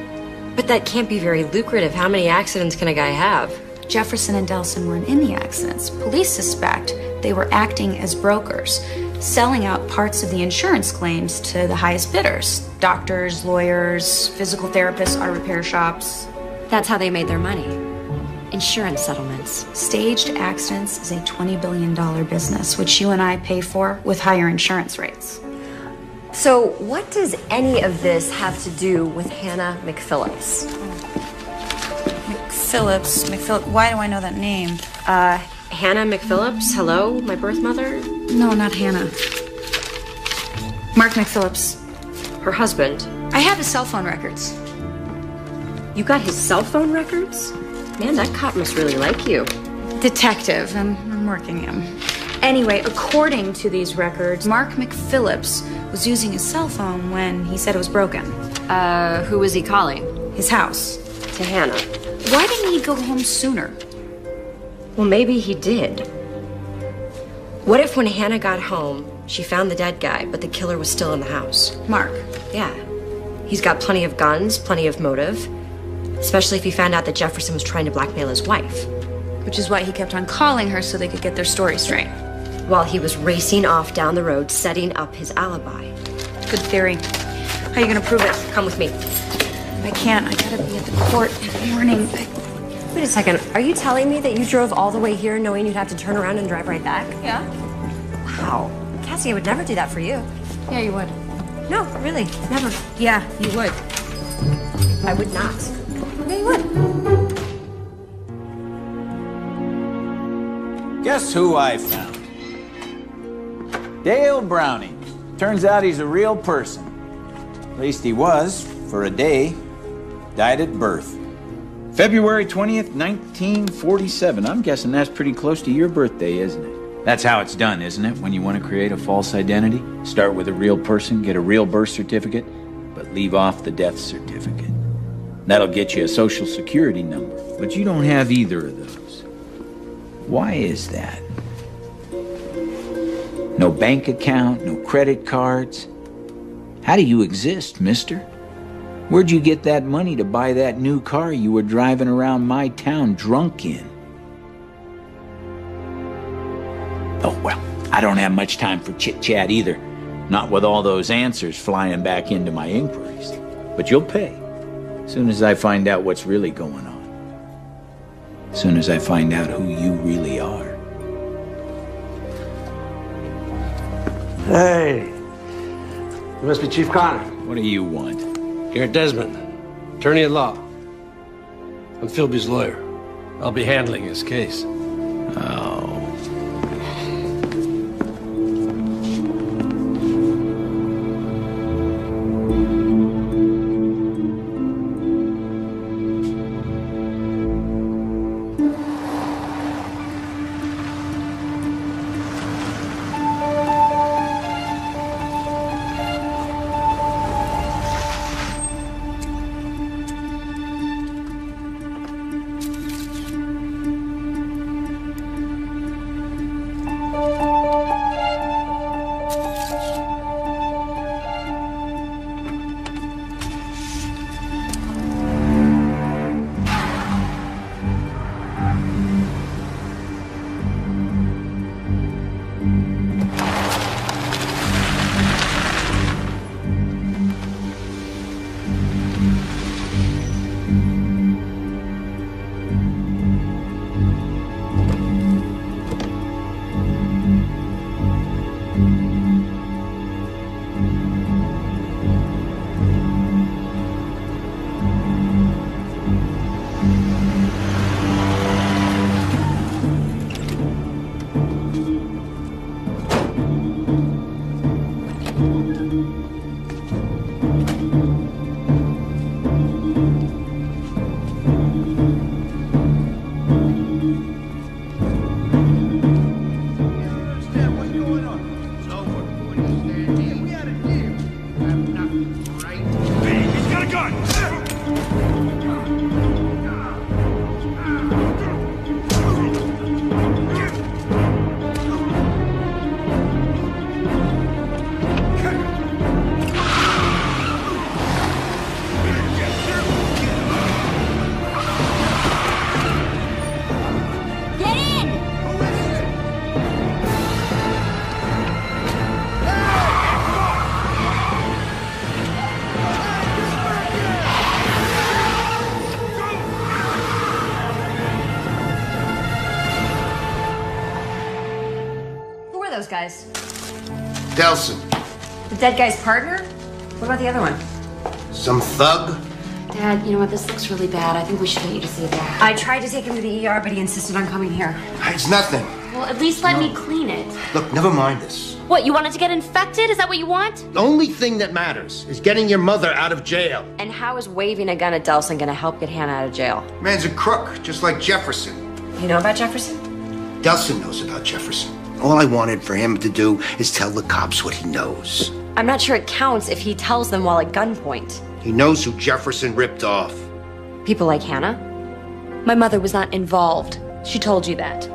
But that can't be very lucrative. How many accidents can a guy have? Jefferson and Delson weren't in the accidents. Police suspect they were acting as brokers, selling out parts of the insurance claims to the highest bidders. Doctors, lawyers, physical therapists, auto repair shops. That's how they made their money. Insurance settlements. Staged accidents is a $20 billion business, which you and I pay for with higher insurance rates. So what does any of this have to do with Hannah McPhillips? McPhillips, why do I know that name? Hannah McPhillips, hello, my birth mother? No, not Hannah. Mark McPhillips. Her husband. I have his cell phone records. You got his cell phone records? Man, that cop must really like you. Detective, I'm working him. Anyway, according to these records, Mark McPhillips was using his cell phone when he said it was broken. Who was he calling? His house. To Hannah. Why didn't he go home sooner? Well, maybe he did. What if when Hannah got home, She found the dead guy, but the killer was still in the house. Mark. Yeah. He's got plenty of guns, plenty of motive. Especially if he found out that Jefferson was trying to blackmail his wife. Which is why he kept on calling her so they could get their story straight. While he was racing off down the road, setting up his alibi. Good theory. How are you gonna prove it? Come with me. I can't. I gotta be at the court in the morning. Wait a second. Are you telling me that you drove all the way here knowing you'd have to turn around and drive right back? Yeah. Wow. Cassie, I would never do that for you. Yeah, you would. No, really. Never. Yeah, you would. I would not. Yeah, you would. Guess who I found? Dale Browning. Turns out he's a real person. At least he was, for a day. Died at birth. February 20th, 1947. I'm guessing that's pretty close to your birthday, isn't it? That's how it's done, isn't it? When you want to create a false identity? Start with a real person, get a real birth certificate, but leave off the death certificate. That'll get you a social security number, but you don't have either of those. Why is that? No bank account, no credit cards. How do you exist, mister? Where'd you get that money to buy that new car you were driving around my town drunk in? Oh, well, I don't have much time for chit-chat either. Not with all those answers flying back into my inquiries. But you'll pay. As soon as I find out what's really going on. As soon as I find out who you really are. Hey, you must be Chief Connor. What do you want? Garrett Desmond, attorney at law. I'm Philby's lawyer. I'll be handling his case. Oh. Those guys. Delson. The dead guy's partner? What about the other one? Some thug? Dad, you know what? This looks really bad. I think we should get you to see a doctor. I tried to take him to the ER, but he insisted on coming here. It's nothing. Well, at least let me clean it. Look, never mind this. What, you wanted to get infected? Is that what you want? The only thing that matters is getting your mother out of jail. And how is waving a gun at Delson gonna help get Hannah out of jail? Man's a crook, just like Jefferson. You know about Jefferson? Delson knows about Jefferson. All I wanted for him to do is tell the cops what he knows. I'm not sure it counts if he tells them while at gunpoint. He knows who Jefferson ripped off. People like Hannah? My mother was not involved. She told you that.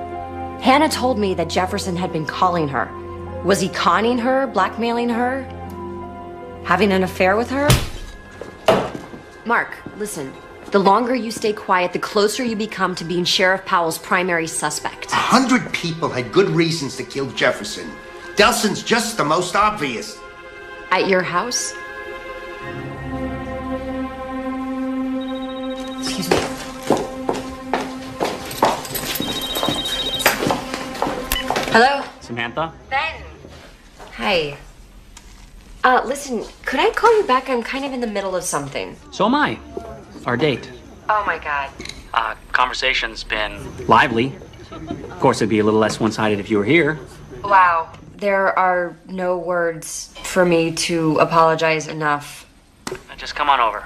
Hannah told me that Jefferson had been calling her. Was he conning her, blackmailing her, having an affair with her? Mark, listen. The longer you stay quiet, the closer you become to being Sheriff Powell's primary suspect. 100 people had good reasons to kill Jefferson. Delson's just the most obvious. At your house? Excuse me. Hello? Samantha? Ben. Hi. Listen, could I call you back? I'm kind of in the middle of something. So am I. Our date. Oh my God. Conversation's been lively. Of course, it'd be a little less one-sided if you were here. Wow. There are no words for me to apologize enough. Just come on over.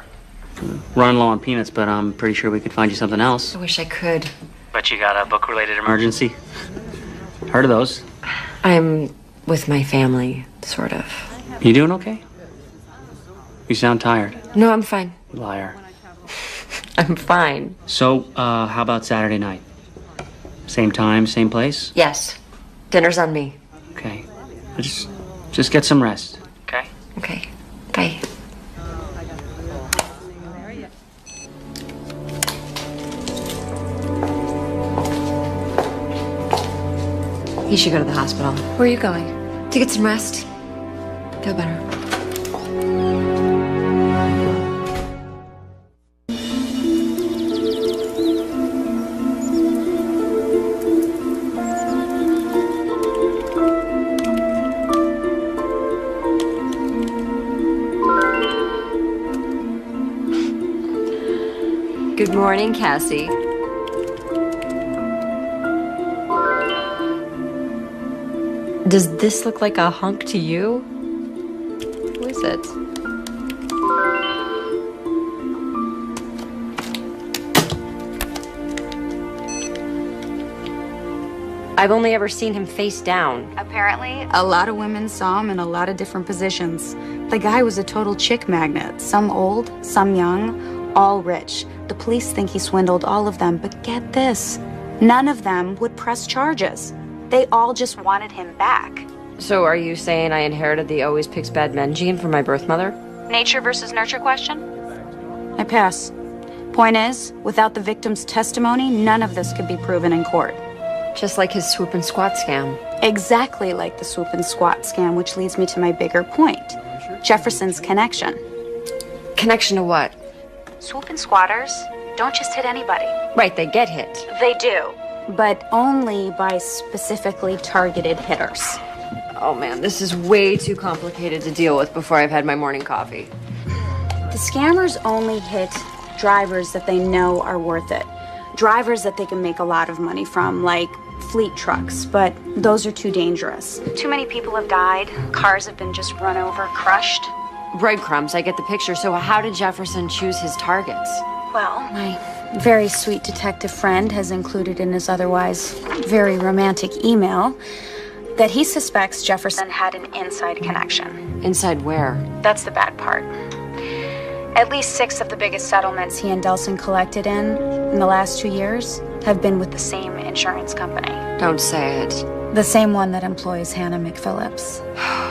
Running low on peanuts, but I'm pretty sure we could find you something else. I wish I could. Bet you got a book-related emergency. Heard of those? I'm with my family, sort of. You doing okay? You sound tired. No, I'm fine. Liar. I'm fine. So, how about Saturday night? Same time, same place? Yes. Dinner's on me. Okay. Just get some rest. Okay? Okay. Bye. You should go to the hospital. Where are you going? To get some rest. Feel better. Good morning, Cassie. Does this look like a hunk to you? Who is it? I've only ever seen him face down. Apparently, a lot of women saw him in a lot of different positions. The guy was a total chick magnet. Some old, some young, all rich. The police think he swindled all of them, but get this. None of them would press charges. They all just wanted him back. So are you saying I inherited the always picks bad men gene from my birth mother? Nature versus nurture question? I pass. Point is, without the victim's testimony, none of this could be proven in court. Just like his swoop and squat scam. Exactly like the swoop and squat scam, which leads me to my bigger point. Jefferson's connection. Connection to what? Swoop and squatters don't just hit anybody. Right, they get hit. They do, but only by specifically targeted hitters. Oh man, this is way too complicated to deal with before I've had my morning coffee. The scammers only hit drivers that they know are worth it. Drivers that they can make a lot of money from, like fleet trucks, but those are too dangerous. Too many people have died. Cars have been just run over, crushed. Breadcrumbs, I get the picture. So how did Jefferson choose his targets? Well, my very sweet detective friend has included in his otherwise very romantic email that he suspects Jefferson had an inside connection. Inside where? That's the bad part. At least 6 of the biggest settlements he and Delson collected in the last 2 years have been with the same insurance company. Don't say it. The same one that employs Hannah McPhillips.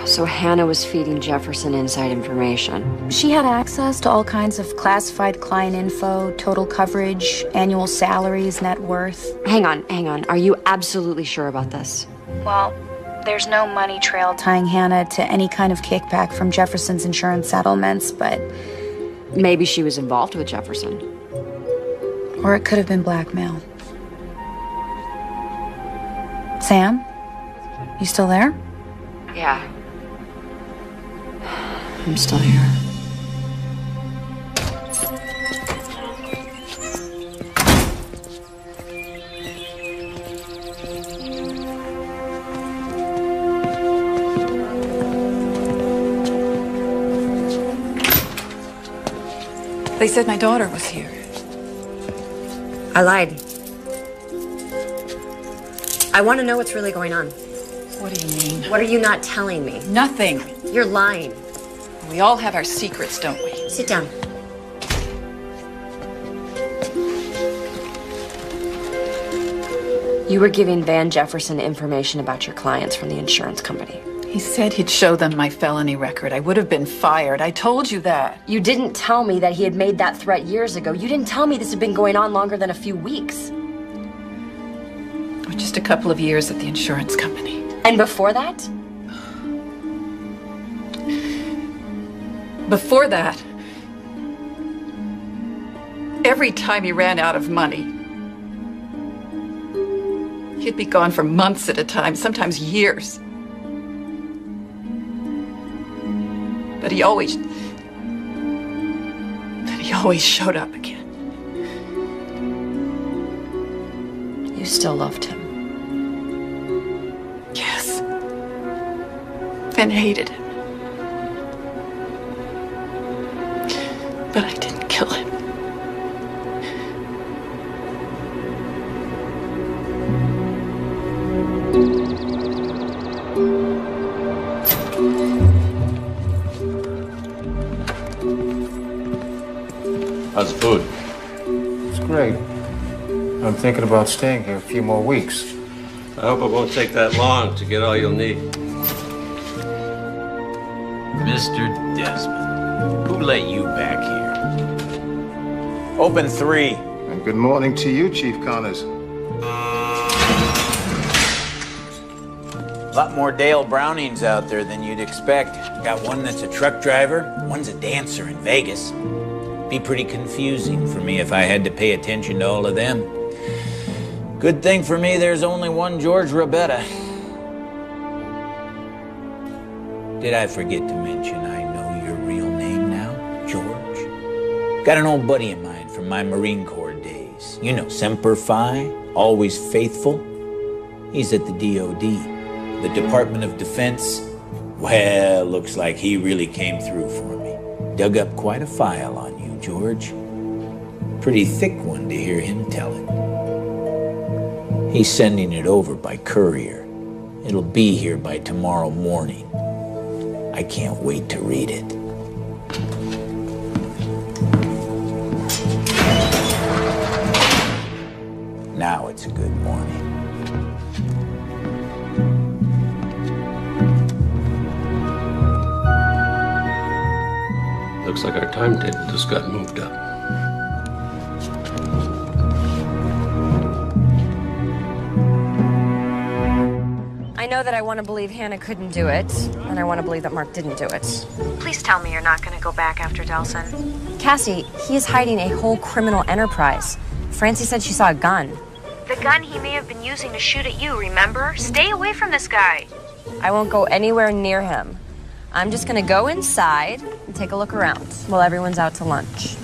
So Hannah was feeding Jefferson inside information. She had access to all kinds of classified client info, total coverage, annual salaries, net worth. Hang on. Are you absolutely sure about this? Well, there's no money trail tying Hannah to any kind of kickback from Jefferson's insurance settlements, but... Maybe she was involved with Jefferson. Or it could have been blackmail. Sam? You still there? Yeah. I'm still here. They said my daughter was here. I lied. I want to know what's really going on. What do you mean? What are you not telling me? Nothing. You're lying. We all have our secrets, don't we? Sit down. You were giving Van Jefferson information about your clients from the insurance company. He said he'd show them my felony record. I would have been fired. I told you that. You didn't tell me that he had made that threat years ago. You didn't tell me this had been going on longer than a few weeks. Or just a couple of years at the insurance company. And before that? Before that, every time he ran out of money, he'd be gone for months at a time, sometimes years. But he always showed up again. You still loved him. Yes. And hated him. But I didn't kill him. How's the food? It's great. I'm thinking about staying here a few more weeks. I hope it won't take that long to get all you'll need. Mr. Desmond, who let you back here? Open 3. And good morning to you, Chief Connors. A lot more Dale Brownings out there than you'd expect. Got one that's a truck driver, one's a dancer in Vegas. Be pretty confusing for me if I had to pay attention to all of them. Good thing for me there's only one George Rabetta. Did I forget to mention I know your real name now, George? Got an old buddy of mine from my Marine Corps days. You know, Semper Fi, always faithful. He's at the DOD, the Department of Defense. Well, looks like he really came through for me. Dug up quite a file on you, George. Pretty thick one to hear him tell it. He's sending it over by courier. It'll be here by tomorrow morning. I can't wait to read it. Now it's a good morning. Looks like our timetable just got moved up. I know that I want to believe Hannah couldn't do it, and I want to believe that Mark didn't do it. Please tell me you're not going to go back after Delson. Cassie, he is hiding a whole criminal enterprise. Francie said she saw a gun. The gun he may have been using to shoot at you, remember? Stay away from this guy. I won't go anywhere near him. I'm just gonna go inside and take a look around while everyone's out to lunch.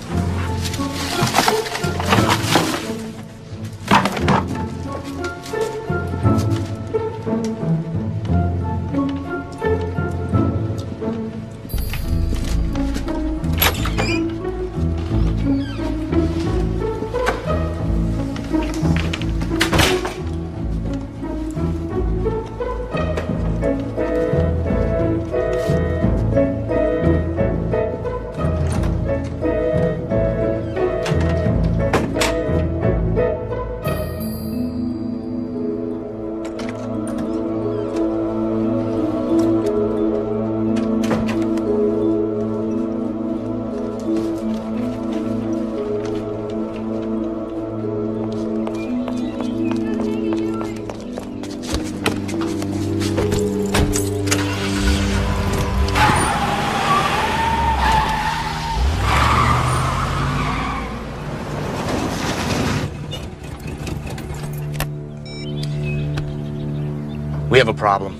We have a problem.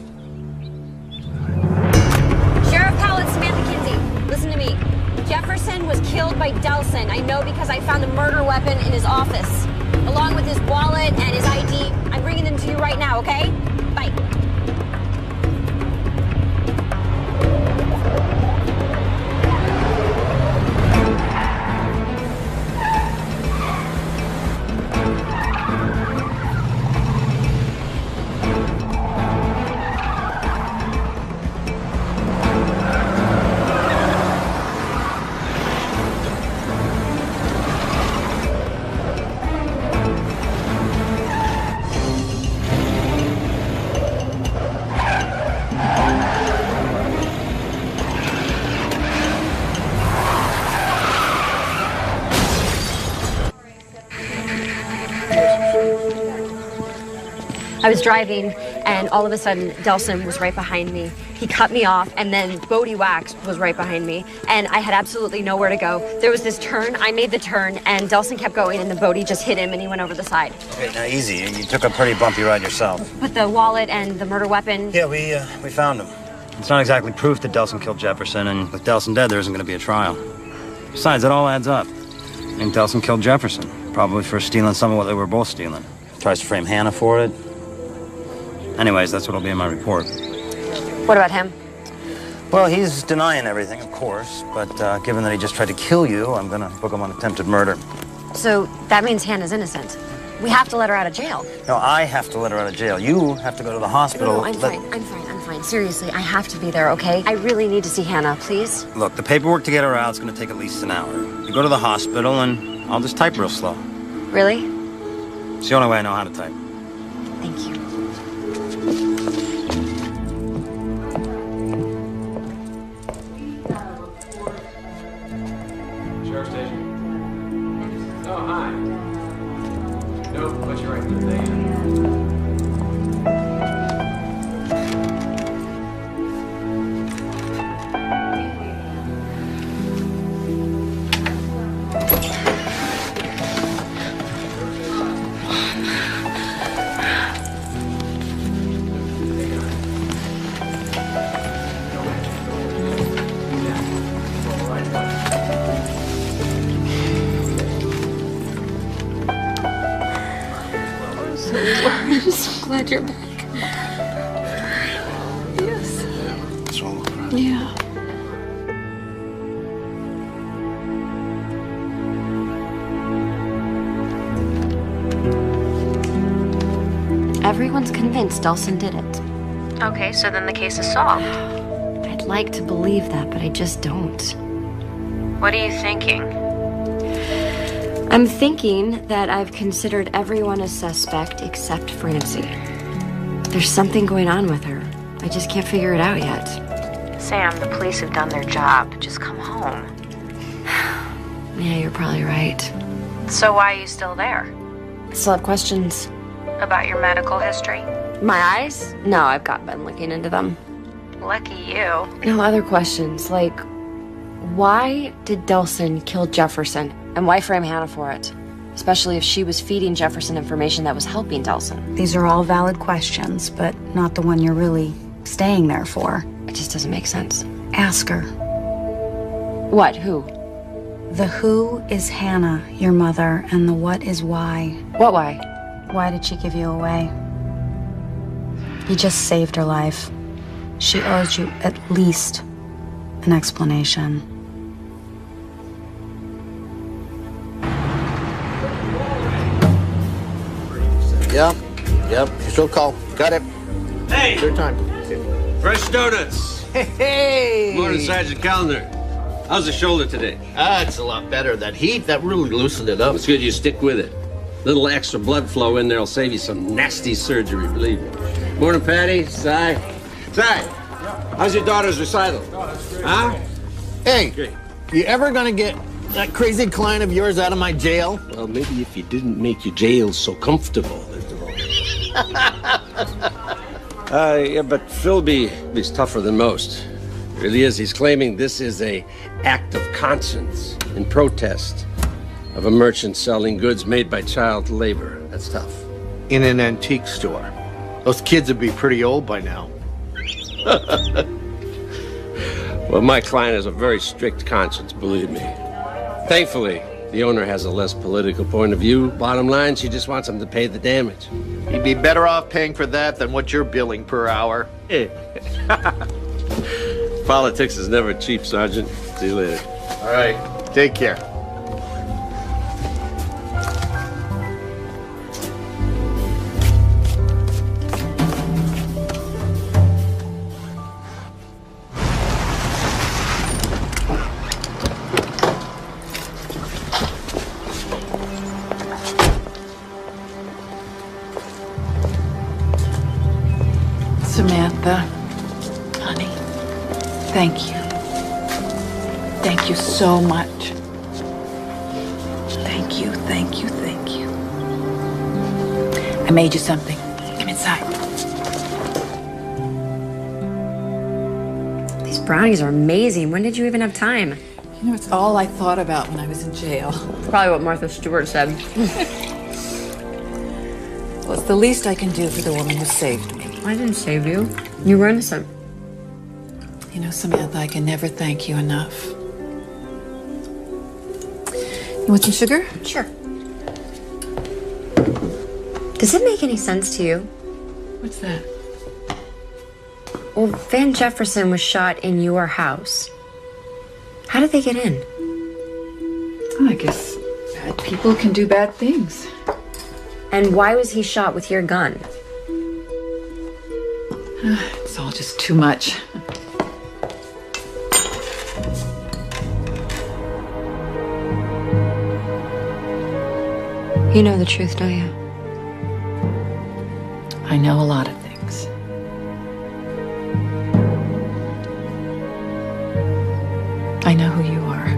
Sheriff Howlett, Samantha Kinsey, listen to me. Jefferson was killed by Delson. I know because I found a murder weapon in his office, along with his wallet and his ID. I'm bringing them to you right now, okay? Bye. I was driving, and all of a sudden, Delson was right behind me. He cut me off, and then Bodie Wax was right behind me, and I had absolutely nowhere to go. There was this turn, I made the turn, and Delson kept going, and then Bodie just hit him, and he went over the side. Okay, now easy. You took a pretty bumpy ride yourself. But the wallet and the murder weapon... Yeah, we found him. It's not exactly proof that Delson killed Jefferson, and with Delson dead, there isn't going to be a trial. Besides, it all adds up. I think Delson killed Jefferson, probably for stealing some of what they were both stealing. Tries to frame Hannah for it. Anyways, that's what'll be in my report. What about him? Well, he's denying everything, of course, but given that he just tried to kill you, I'm gonna book him on attempted murder. So that means Hannah's innocent. We have to let her out of jail. No, I have to let her out of jail. You have to go to the hospital. No, I'm fine. Seriously, I have to be there, okay? I really need to see Hannah, please. Look, the paperwork to get her out is gonna take at least an hour. You go to the hospital, and I'll just type real slow. Really? It's the only way I know how to type. Thank you. Sheriff Station. Oh, hi. Nope, but you're right. I'm so glad you're back. Yes. It's all over. Yeah. Everyone's convinced Delson did it. Okay, so then the case is solved. I'd like to believe that, but I just don't. What are you thinking? I'm thinking that I've considered everyone a suspect except Francie. There's something going on with her. I just can't figure it out yet. Sam, the police have done their job. Just come home. Yeah, you're probably right. So why are you still there? I still have questions. About your medical history? My eyes? No, I've been looking into them. Lucky you. No, other questions, like, why did Delson kill Jefferson? And why frame Hannah for it? Especially if she was feeding Jefferson information that was helping Delson. These are all valid questions, but not the one you're really staying there for. It just doesn't make sense. Ask her. What? Who? The who is Hannah, your mother, and the what is why. What why? Why did she give you away? You just saved her life. She owes you at least an explanation. Yep, you're so called. Got it. Hey! Your time. Fresh donuts. Hey! Morning, Sergeant Callender. How's the shoulder today? That's a lot better. That heat, that really loosened it up. It's good you stick with it. Little extra blood flow in there will save you some nasty surgery, believe me. Morning, Patty. Si. How's your daughter's recital? Huh? Hey, you ever gonna get that crazy client of yours out of my jail? Well, maybe if you didn't make your jail so comfortable. Yeah, but Philby's tougher than most. Really is. He's claiming this is a act of conscience in protest of a merchant selling goods made by child labor. That's tough. In an antique store. Those kids would be pretty old by now. Well, my client has a very strict conscience, believe me. Thankfully, the owner has a less political point of view. Bottom line, she just wants him to pay the damage. You'd be better off paying for that than what you're billing per hour. Politics is never cheap, Sergeant. See you later. All right, take care. Samantha, honey, thank you. Thank you so much. Thank you, thank you, thank you. I made you something. Come inside. brownies are amazing. When did you even have time? You know, it's all I thought about when I was in jail. Probably what Martha Stewart said. Well, it's the least I can do for the woman who saved me. I didn't save you. You were innocent. You know, Samantha, I can never thank you enough. You want some sugar? Sure. Does it make any sense to you? What's that? Well, Van Jefferson was shot in your house. How did they get in? Oh, I guess bad people can do bad things. And why was he shot with your gun? It's all just too much. You know the truth, don't you? I know a lot of things. I know who you are.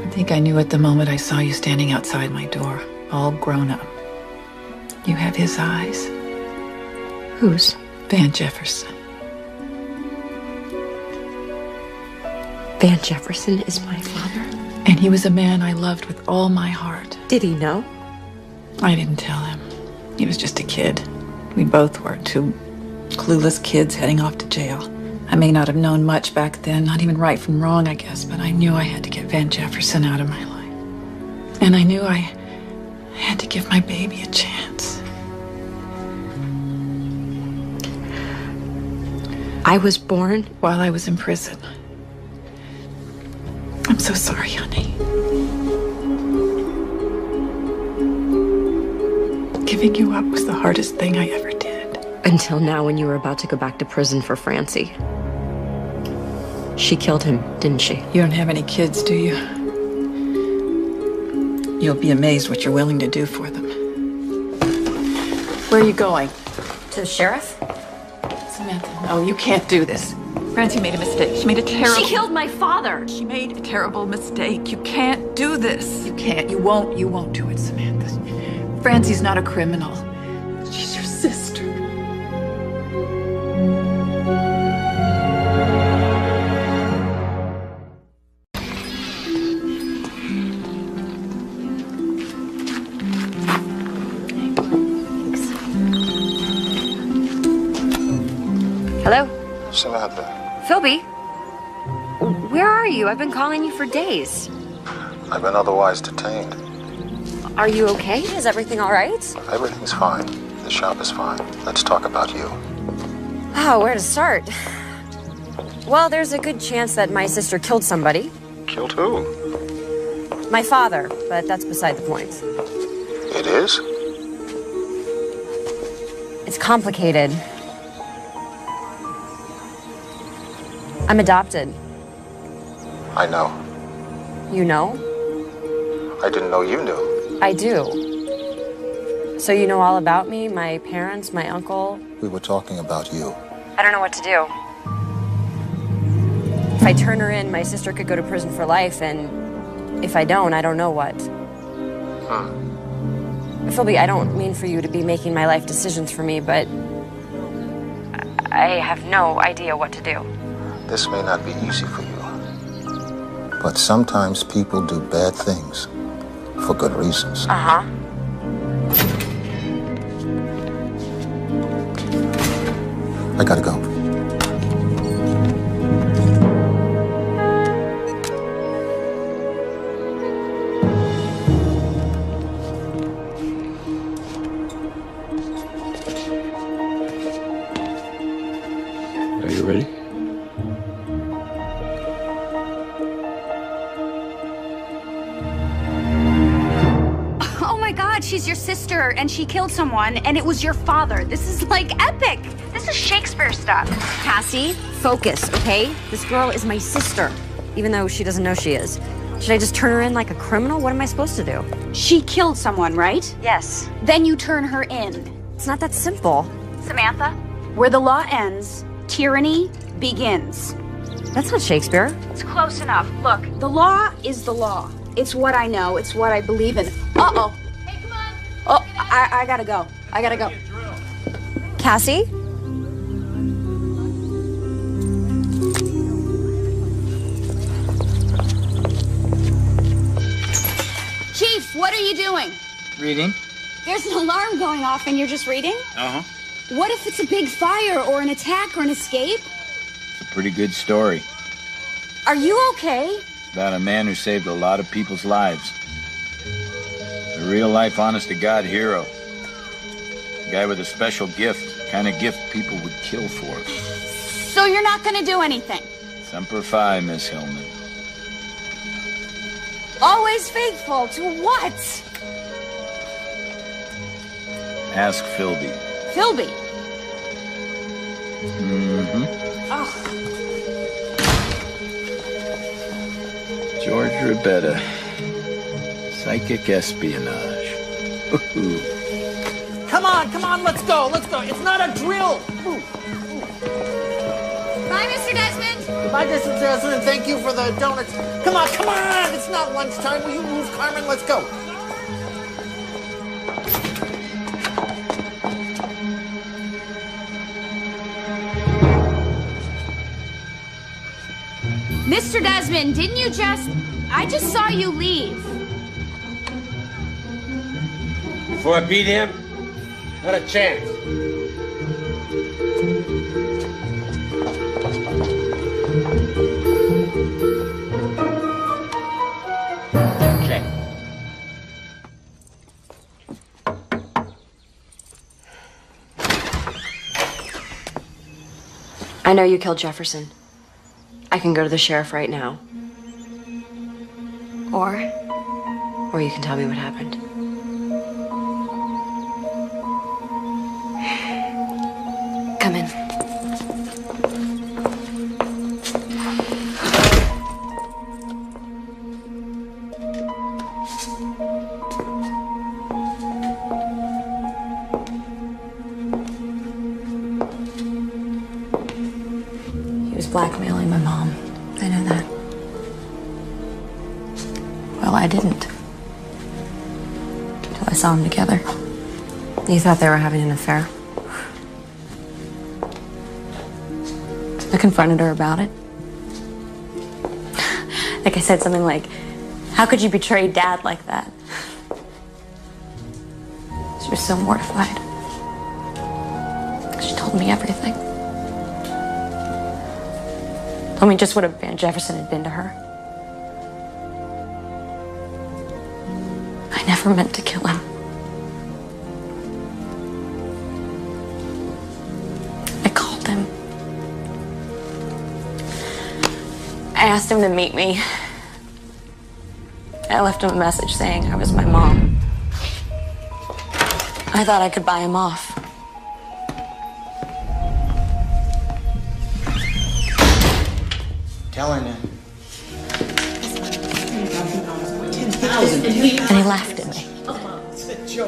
I think I knew at the moment I saw you standing outside my door, all grown up. You have his eyes. Whose? Van Jefferson. Van Jefferson is my father. And he was a man I loved with all my heart. Did he know? I didn't tell him. He was just a kid. We both were two clueless kids heading off to jail. I may not have known much back then, not even right from wrong, I guess, but I knew I had to get Van Jefferson out of my life. And I knew I had to give my baby a chance. I was born while I was in prison. I'm so sorry, honey. Giving you up was the hardest thing I ever did. Until now, when you were about to go back to prison for Francie. She killed him, didn't she? You don't have any kids, do you? You'll be amazed what you're willing to do for them. Where are you going? To the sheriff? Samantha, no, you can't do this. Francie made a mistake. She made a terrible... She killed my father! She made a terrible mistake. You can't do this. You can't. You won't do it, Samantha. Francie's not a criminal. She's your sister. Hello? Samantha. Philby? Where are you? I've been calling you for days. I've been otherwise detained. Are you okay? Is everything all right? Everything's fine. The shop is fine. Let's talk about you. Oh, where to start? Well, there's a good chance that my sister killed somebody. Killed who? My father, but that's beside the point. It is? It's complicated. I'm adopted. I know. You know? I didn't know you knew. I do. So you know all about me, my parents, my uncle? We were talking about you. I don't know what to do. If I turn her in, my sister could go to prison for life, and if I don't know what. Philby, I don't mean for you to be making my life decisions for me, but I have no idea what to do. This may not be easy for you, but sometimes people do bad things for good reasons. Uh-huh. I gotta go. Are you ready? Oh my God, she's your sister, and she killed someone, and it was your father. This is like epic. This is Shakespeare stuff. Cassie, focus, okay? This girl is my sister, even though she doesn't know she is. Should I just turn her in like a criminal? What am I supposed to do? She killed someone, right? Yes. Then you turn her in. It's not that simple. Samantha, where the law ends, tyranny begins. That's not Shakespeare. It's close enough. Look, the law is the law. It's what I know. It's what I believe in. Uh-oh. Hey, come on. Oh, I gotta go. I gotta go. Cassie? What are you doing? Reading. There's an alarm going off and you're just reading? Uh-huh. What if it's a big fire or an attack or an escape? It's a pretty good story. Are you okay? About a man who saved a lot of people's lives. A real-life, honest-to-God hero. A guy with a special gift. Kind of gift people would kill for. So you're not gonna do anything? Semper Fi, Miss Hillman. Always faithful to what? Ask Philby. Philby. Mm-hmm. Oh. George Rabetta. Psychic espionage. Come on, let's go. It's not a drill. Bye, Mr. Desmond. Goodbye, Mr. Desmond. Thank you for the donuts. Come on. It's not lunchtime. Will you move, Carmen? Let's go. Mr. Desmond, didn't you I just saw you leave. Before I beat him, not a chance. Okay. I know you killed Jefferson. I can go to the sheriff right now. Or you can tell me what happened. Come in. He was blackmailing my mom. I know that. Well, I didn't. Until I saw them together. You thought they were having an affair? I confronted her about it. Like I said something like, how could you betray Dad like that? She was so mortified. She told me everything. Told me just what Van Jefferson had been to her. I never meant to kill him. I called him. I asked him to meet me. I left him a message saying I was my mom. I thought I could buy him off. Tell her now. And he laughed at me.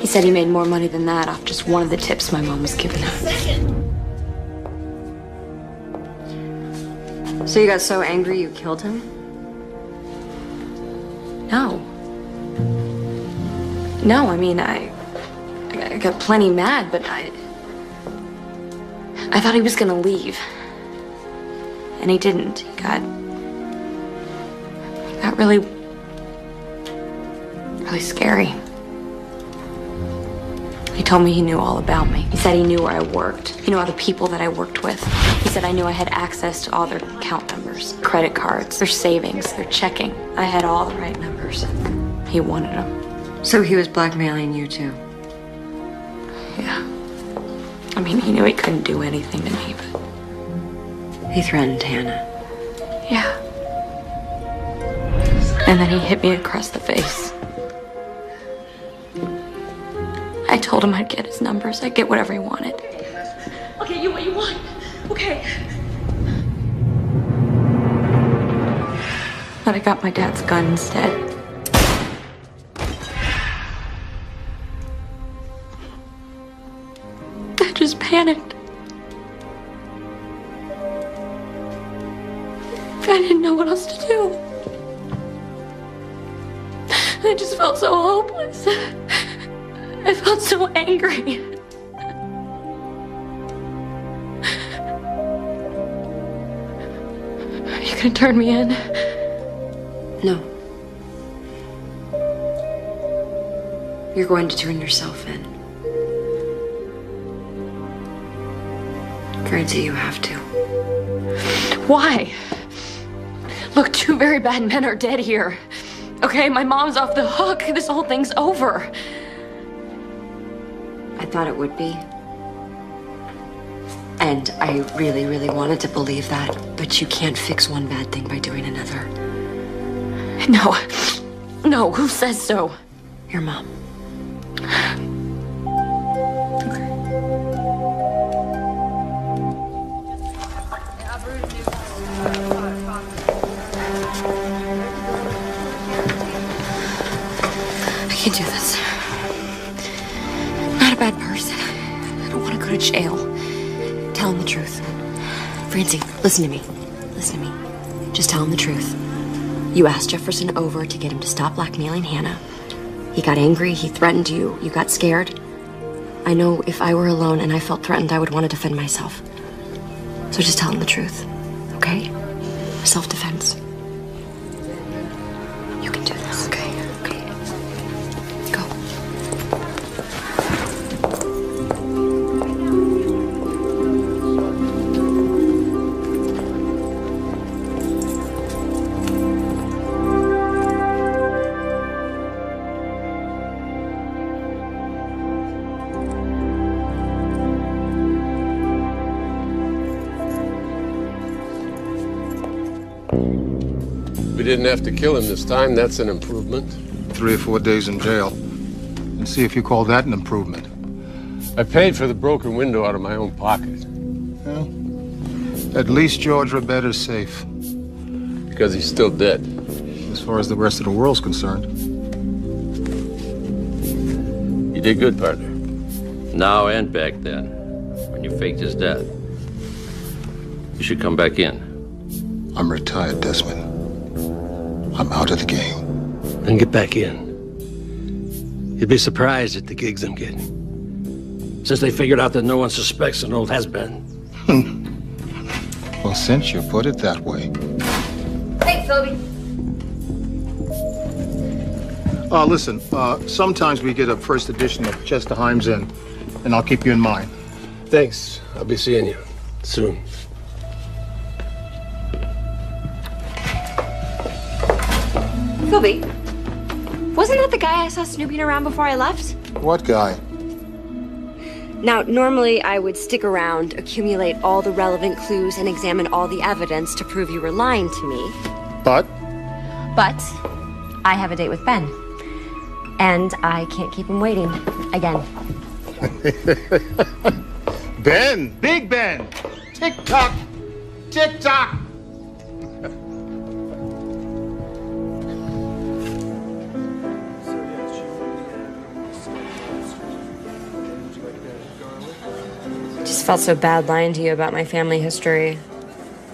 He said he made more money than that off just one of the tips my mom was giving him. So you got so angry you killed him? No. No, I mean, I got plenty mad, but I thought he was gonna leave. And he didn't. He got really scary. He told me he knew all about me. He said he knew where I worked. He knew all the people that I worked with. He said I knew I had access to all their account numbers, credit cards, their savings, their checking. I had all the right numbers. He wanted them. So he was blackmailing you too? Yeah. I mean, he knew he couldn't do anything to me, but... He threatened Hannah. Yeah. And then he hit me across the face. I told him I'd get his numbers. I'd get whatever he wanted. Okay, you what you want. Okay. But I got my dad's gun instead. I just panicked. I didn't know what else to do. I just felt so hopeless. I felt so angry. Are you gonna turn me in? No. You're going to turn yourself in. Guarantee you have to. Why? Look, 2 very bad men are dead here. Okay, my mom's off the hook. This whole thing's over. I thought it would be. And I really, really wanted to believe that. But you can't fix one bad thing by doing another. No. No, who says so? Your mom. I can't do this. I'm not a bad person. I don't want to go to jail. Tell him the truth. Francie, listen to me. Listen to me. Just tell him the truth. You asked Jefferson over to get him to stop blackmailing Hannah. He got angry, he threatened you, you got scared. I know if I were alone and I felt threatened, I would want to defend myself. So just tell him the truth, okay? Self-defense. You can do this. Okay, okay. Go. We didn't have to kill him this time. That's an improvement. 3 or 4 days in jail. And see if you call that an improvement. I paid for the broken window out of my own pocket. Well, at least George Roberta's safe. Because he's still dead. As far as the rest of the world's concerned. You did good, partner. Now and back then, when you faked his death. You should come back in. I'm retired, Desmond. I'm out of the game. Then get back in. You'd be surprised at the gigs I'm getting. Since they figured out that no one suspects an old has-been. Well, since you put it that way. Thanks, Phoebe. Listen, sometimes we get a first edition of Chester Himes in, and I'll keep you in mind. Thanks. I'll be seeing you soon. Phoebe, wasn't that the guy I saw snooping around before I left? What guy? Now, normally I would stick around, accumulate all the relevant clues, and examine all the evidence to prove you were lying to me. But I have a date with Ben. And I can't keep him waiting. Again. Ben! Big Ben! Tick-tock! Tick-tock! Just felt so bad lying to you about my family history.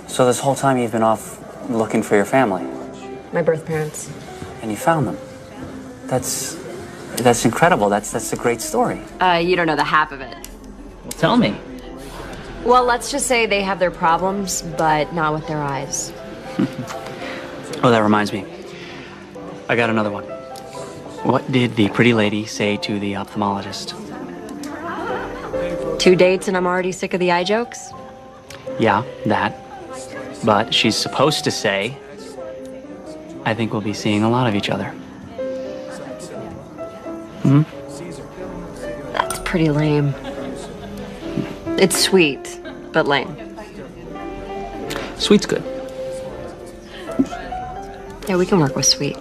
So this whole time you've been off looking for your family? My birth parents. And you found them? That's incredible. That's a great story. You don't know the half of it. Well, tell me. Well, let's just say they have their problems, but not with their eyes. Oh, that reminds me. I got another one. What did the pretty lady say to the ophthalmologist? 2 dates and I'm already sick of the eye jokes? Yeah, that. But she's supposed to say, I think we'll be seeing a lot of each other. Hmm? That's pretty lame. It's sweet, but lame. Sweet's good. Yeah, we can work with sweet.